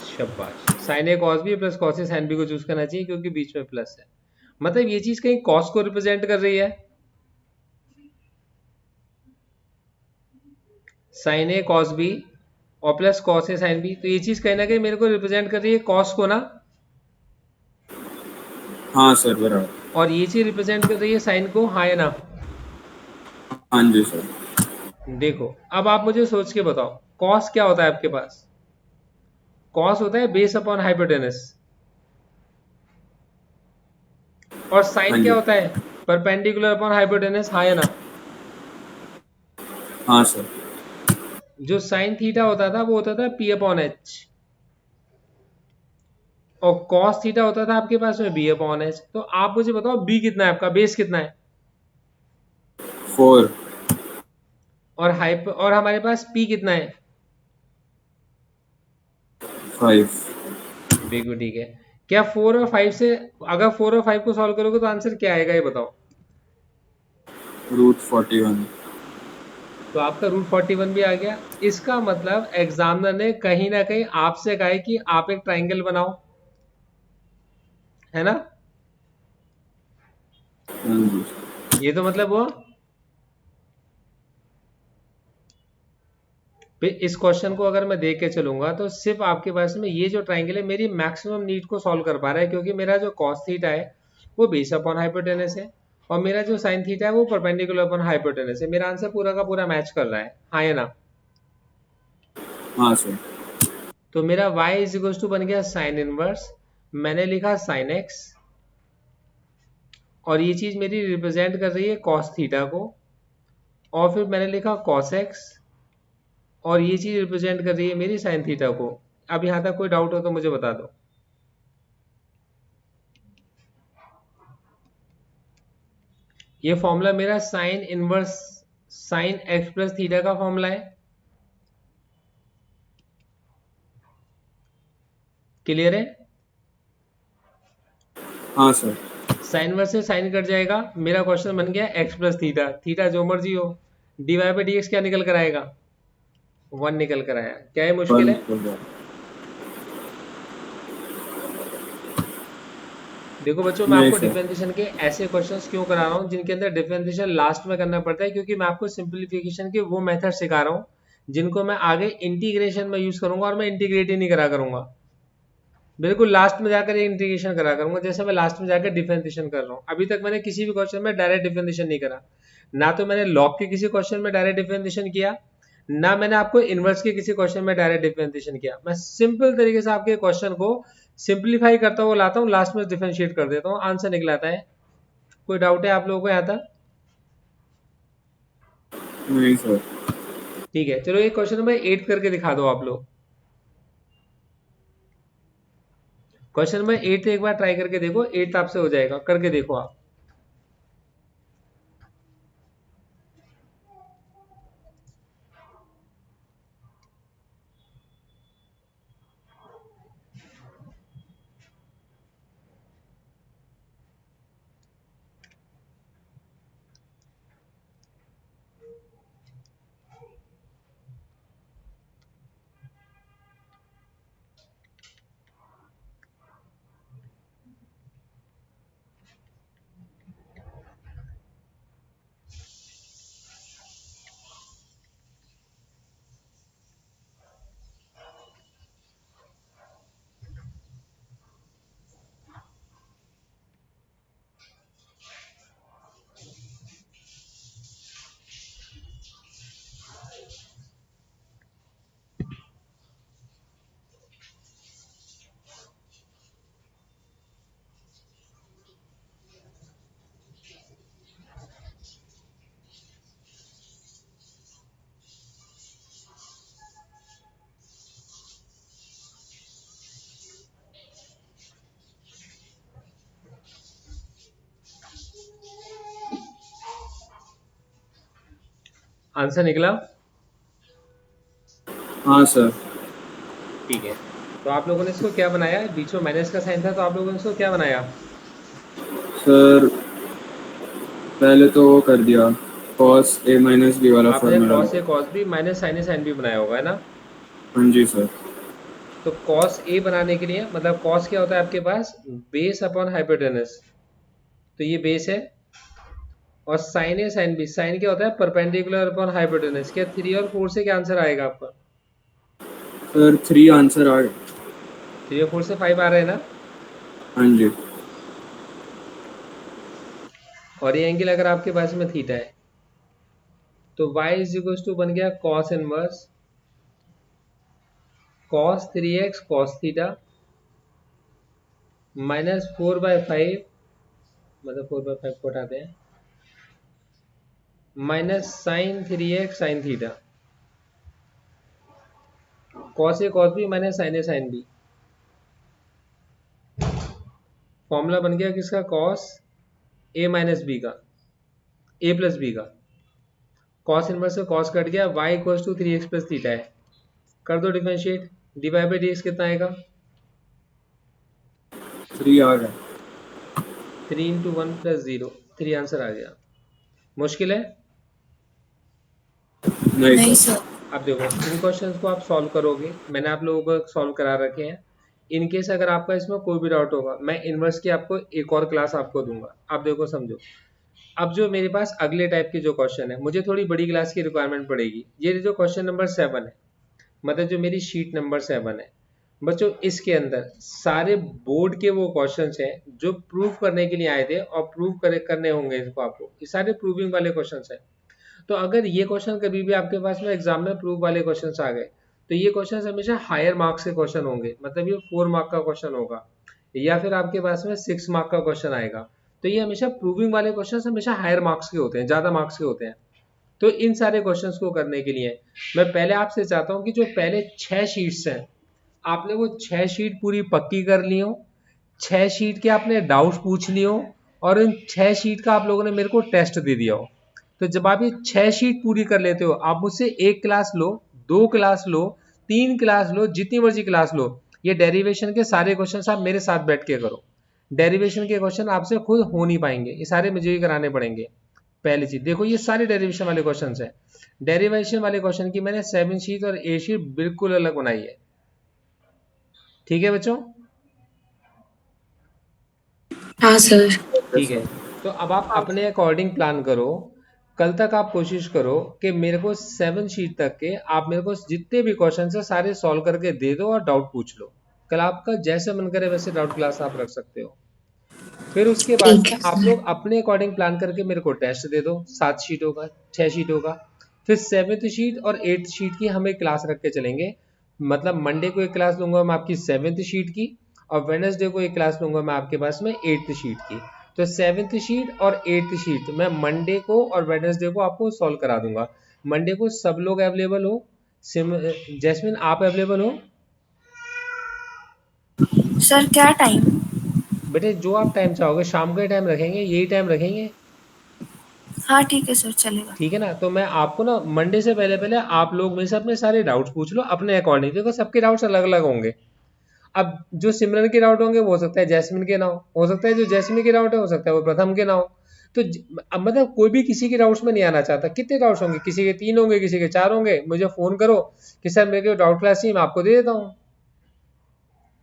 शाबाश, sign A cos B plus cos a sine B को चूज करना चाहिए, क्योंकि बीच में प्लस है। मतलब ये चीज कहीं कॉस को रिप्रेजेंट कर रही है, साइन ए कॉस बी और plus cos a sine B, तो ये चीज कहीं ना कहीं मेरे को रिप्रेजेंट कर रही है कॉस को ना, हाँ सर बराबर। और ये चीज रिप्रेजेंट कर रही है साइन को, हाँ या ना? हाँ जी सर। देखो अब आप मुझे सोच के बताओ, कॉस क्या होता है आपके पास? कॉस होता है बेस अपॉन हाइपोटेनस, और हाँ साइन क्या जी। होता है? परपेंडिकुलर अपॉन हाइपोटेनस, हाँ या ना? हाँ सर। जो साइन थीटा होता था वो होता था पी अपॉन एच, और कॉस थीटा होता था आपके पास में बी अपॉन एच। तो आप मुझे बताओ बी कितना है आपका, बेस कितना है? 4। और हमारे पास पी कितना है? 5। बिल्कुल ठीक है। क्या 4 और 5 से, अगर 4 और 5 को सॉल्व करोगे तो आंसर क्या आएगा ये बताओ? रूट 41। तो आपका रूट 41 भी आ गया। इसका मतलब एग्जामिनर ने कहीं ना कहीं आपसे कहा है कि आप एक ट्राइंगल बनाओ, है ना? हाँ जी। ये तो मतलब हुआ। फिर इस क्वेश्चन को अगर मैं देख के चलूंगा तो सिर्फ आपके पास में ये जो ट्राइंगल है मेरी मैक्सिमम नीड को सॉल्व कर पा रहा है, क्योंकि मेरा जो कॉस थीटा है वो बेस अपॉन हाइपोटेनस है, और मेरा जो साइन थीटा है वो परपेंडिकुलर अपॉन हाइपोटेनस है। मेरा आंसर पूरा का पूरा मैच कर रहा है, हाँ या ना? हाँ सर। तो मेरा y इज इक्वल टू बन गया साइन इनवर्स, मैंने लिखा साइन x, और ये चीज मेरी रिप्रेजेंट कर रही है कॉस थीटा को, और फिर मैंने लिखा कॉस x, और ये चीज रिप्रेजेंट कर रही है मेरी साइन थीटा को। अब यहां तक कोई डाउट हो तो मुझे बता दो। ये फॉर्मूला मेरा sign inverse sign x plus theta का फॉर्मूला है। क्लियर है? हाँ सर। साइन वर्स से साइन कट जाएगा, मेरा क्वेश्चन बन गया x प्लस थीटा, थीटा जो मर्जी हो, dy पे dx क्या निकल कर आएगा? 1 निकल कर आया। क्या है मुश्किल है? देखो बच्चों, मैं नहीं आपको सर। डिफरेंशिएशन के ऐसे क्वेश्चंस क्यों करा रहा हूँ जिनके अंदर डिफरेंशिएशन लास्ट में करना पड़ता है, क्योंकि मैं आपको सिंपलीफिकेशन के वो मेथड सिखा रहा हूँ जिनको मैं आगे इंटीग्रेशन में यूज करूंगा, और मैं इंटीग्रेट ही नहीं करा करूंगा, बिल्कुल लास्ट में जाकर इंटीग्रेशन करा करूंगा, जैसे मैं लास्ट में जाकर डिफरेंशिएशन कर रहा हूँ। अभी तक मैंने किसी भी क्वेश्चन में डायरेक्ट डिफरेंशिएशन नहीं करा, ना तो मैंने लॉग के किसी क्वेश्चन में डायरेक्ट डिफरेंशिएशन किया, ना मैंने आपको इनवर्स के किसी क्वेश्चन में डायरेक्ट डिफरेंशिएशन किया। मैं सिंपल तरीके से आपके क्वेश्चन को सिंप्लीफाई करता हुआ लाता हूँ, लास्ट में डिफरेंशिएट कर देता हूँ, आंसर निकलाता है। कोई डाउट है आप लोगों को यहाँ तक? नहीं सर। ठीक है, चलो एक क्वेश्चन नंबर 8 करके दिखा दो आप लोग। क्वेश्चन नंबर 8 एक बार ट्राई करके देखो, 8 आपसे हो जाएगा, करके देखो आप। आंसर निकला? हाँ सर। ठीक है, तो आप लोगों ने इसको क्या बनाया? बीच में माइनस का साइन था, तो आप लोगों ने इसको क्या बनाया? सर पहले तो वो कर दिया, कॉस ए माइनस बी वाला आपने formula. Cos A cos B minus sine a sine B बनाया होगा, है ना? हाँ जी सर। तो कॉस ए बनाने के लिए, मतलब कॉस क्या होता है आपके पास? बेस अपॉन हाइपोटेनस, तो ये बेस है। और sign a sine B, sign क्या होता है? Perpendicular upon hypotenuse. क्या 3 और 4 से क्या आंसर आएगा आपका? सर 3 आंसर आ गए। 3 और 4 से 5 आ रहे हैं ना? हाँ जी। और ये एंगल अगर आपके पास में थीटा है, तो y इज इक्वल टू बन गया cos inverse cos 3x cos theta minus 4/5, मतलब 4/5 को हटाते हैं, minus sine 3x sine theta, cos a cos b minus sine a sine b. Formula बन गया किसका? cos a माइनस बी का, a प्लस बी का। cos इनवर्स से cos कट गया, y equal to 3x plus theta है। कर दो डिफरेंशिएट, डिवाइड बाई dx कितना आएगा? 3 आ गए। 3 इंटू 1 प्लस 0, 3 आंसर आ गया। मुश्किल है? नहीं नहीं सर। सर। अब देखो, इन क्वेश्चंस को आप सॉल्व करोगे, मैंने आप लोगों को सॉल्व करा रखे हैं। इन केस अगर आपका इसमें कोई भी डाउट होगा, मैं इनवर्स की आपको एक और क्लास आपको दूंगा। आप देखो समझो, अब जो मेरे पास अगले टाइप के जो क्वेश्चन है, मुझे थोड़ी बड़ी क्लास की रिक्वायरमेंट पड़ेगी। ये जो क्वेश्चन नंबर 7 है, मतलब जो मेरी शीट नंबर 7 है बच्चों, इसके अंदर सारे बोर्ड के वो क्वेश्चंस हैं जो प्रूव करने के लिए आए थे, और प्रूव करने होंगे इसको आपको। ये सारे प्रूविंग वाले क्वेश्चंस हैं। तो अगर ये क्वेश्चन कभी भी आपके पास में एग्जाम में प्रूव वाले क्वेश्चन आ गए, तो ये क्वेश्चन हमेशा हायर मार्क्स के क्वेश्चन होंगे, मतलब ये 4 मार्क का क्वेश्चन होगा, या फिर आपके पास में 6 मार्क का क्वेश्चन आएगा। तो ये हमेशा प्रूविंग वाले क्वेश्चन हमेशा हायर मार्क्स के होते हैं, ज्यादा मार्क्स के होते हैं। तो इन सारे क्वेश्चंस को करने के लिए मैं पहले आपसे चाहता हूं कि जो पहले 6 शीट्स हैं, आपने वो 6 शीट पूरी पक्की कर ली हो, 6 शीट के आपने डाउट पूछ लिए हो, और इन 6 शीट का आप लोगों ने मेरे को टेस्ट दे दिया हो। तो जब आप ये 6 शीट पूरी कर लेते हो, आप मुझसे 1 क्लास लो, 2 क्लास लो, 3 क्लास लो, जितनी मर्जी क्लास लो, ये डेरिवेशन के सारे क्वेश्चन आप मेरे साथ बैठ के करो। डेरिवेशन के क्वेश्चन आपसे खुद हो नहीं पाएंगे, ये सारे मुझे ही कराने पड़ेंगे। पहली चीज देखो, ये सारे डेरिवेशन वाले क्वेश्चन हैं। डेरिवेशन वाले क्वेश्चन की मैंने 7 शीट और 8 शीट बिल्कुल अलग बनाई है। ठीक है बच्चों? हाँ सर। ठीक है, तो अब आप अपने अकॉर्डिंग प्लान करो। कल तक आप कोशिश करो कि मेरे को 7 शीट तक के आप मेरे को जितने भी क्वेश्चन है सारे सॉल्व करके दे दो, और डाउट पूछ लो। कल आपका जैसे मन करे वैसे डाउट क्लास आप रख सकते हो। फिर उसके बाद ठीक में है आप सर। लोग अपने अकॉर्डिंग प्लान करके मेरे को टेस्ट दे दो। 7 शीटों का, 6 शीटों का। फिर 7th शीट और 8th शीट की हम एक क्लास रख के चलेंगे। मतलब मंडे को एक क्लास लूंगा मैं आपकी 7th शीट की, और वेडनेसडे को एक क्लास लूंगा मैं आपके पास में 8th शीट की। तो 7th शीट और 8th शीट मैं मंडे को और वेडनेसडे को आपको सॉल्व करा दूंगा। मंडे को सब लोग अवेलेबल हो? जैस्मिन आप अवेलेबल हो? सर क्या टाइम? बेटे जो आप टाइम चाहोगे, शाम के टाइम रखेंगे, यही टाइम रखेंगे, हाँ ठीक है सर, चलेगा। ठीक है ना। तो मैं आपको ना मंडे से पहले पहले आप लोग मेरे से अपने सारे डाउट्स पूछ लो अपने अकॉर्डिंग, देखो सबके डाउट्स अलग अलग होंगे। अब जो सिमरन के डाउट होंगे वो हो सकता है जैस्मिन के ना हो सकता है जो जैस्मिन के डाउट है हो सकता है वो प्रथम के ना हो। तो अब मतलब कोई भी किसी के डाउट्स में नहीं आना चाहता। कितने डाउट्स होंगे, किसी के 3 होंगे, किसी के 4 होंगे, मुझे फ़ोन करो कि सर मेरे को डाउट क्लास चाहिए, मैं आपको दे देता हूँ।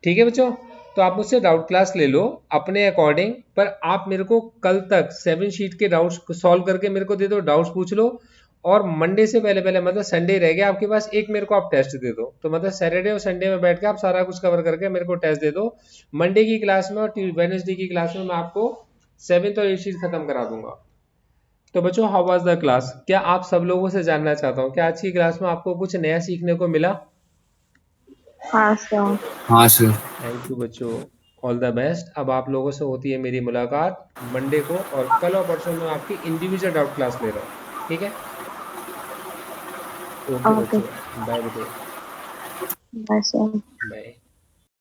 ठीक है बच्चों, तो आप मुझसे डाउट क्लास ले लो अपने अकॉर्डिंग, पर आप मेरे को कल तक 7 शीट के डाउट्स सॉल्व करके मेरे को दे दो, डाउट्स पूछ लो। और मंडे से पहले पहले मतलब संडे रह गया आपके पास, एक मेरे को आप टेस्ट दे दो। तो मतलब सैटरडे और संडे में बैठ के आप सारा कुछ कवर करके मेरे को टेस्ट दे दो। मंडे की क्लास में और वेडनेसडे की क्लास में मैं आपको 7th और 8th शीट खत्म करा दूंगा। तो बच्चों हाउ वाज द क्लास? क्या आप सब लोगों से जानना चाहता हूँ, क्या आज की क्लास में आपको कुछ नया सीखने को मिला? हाँ सर। हाँ सर। थैंक यू बच्चों, ऑल द बेस्ट। अब आप लोगों से होती है मेरी मुलाकात मंडे को, और कल और परसों में आपकी इंडिविजुअल डाउट क्लास ले रहा हूँ, ठीक है? Okay okay. बच्चों, बाय बेटे, बाय सर। बाय।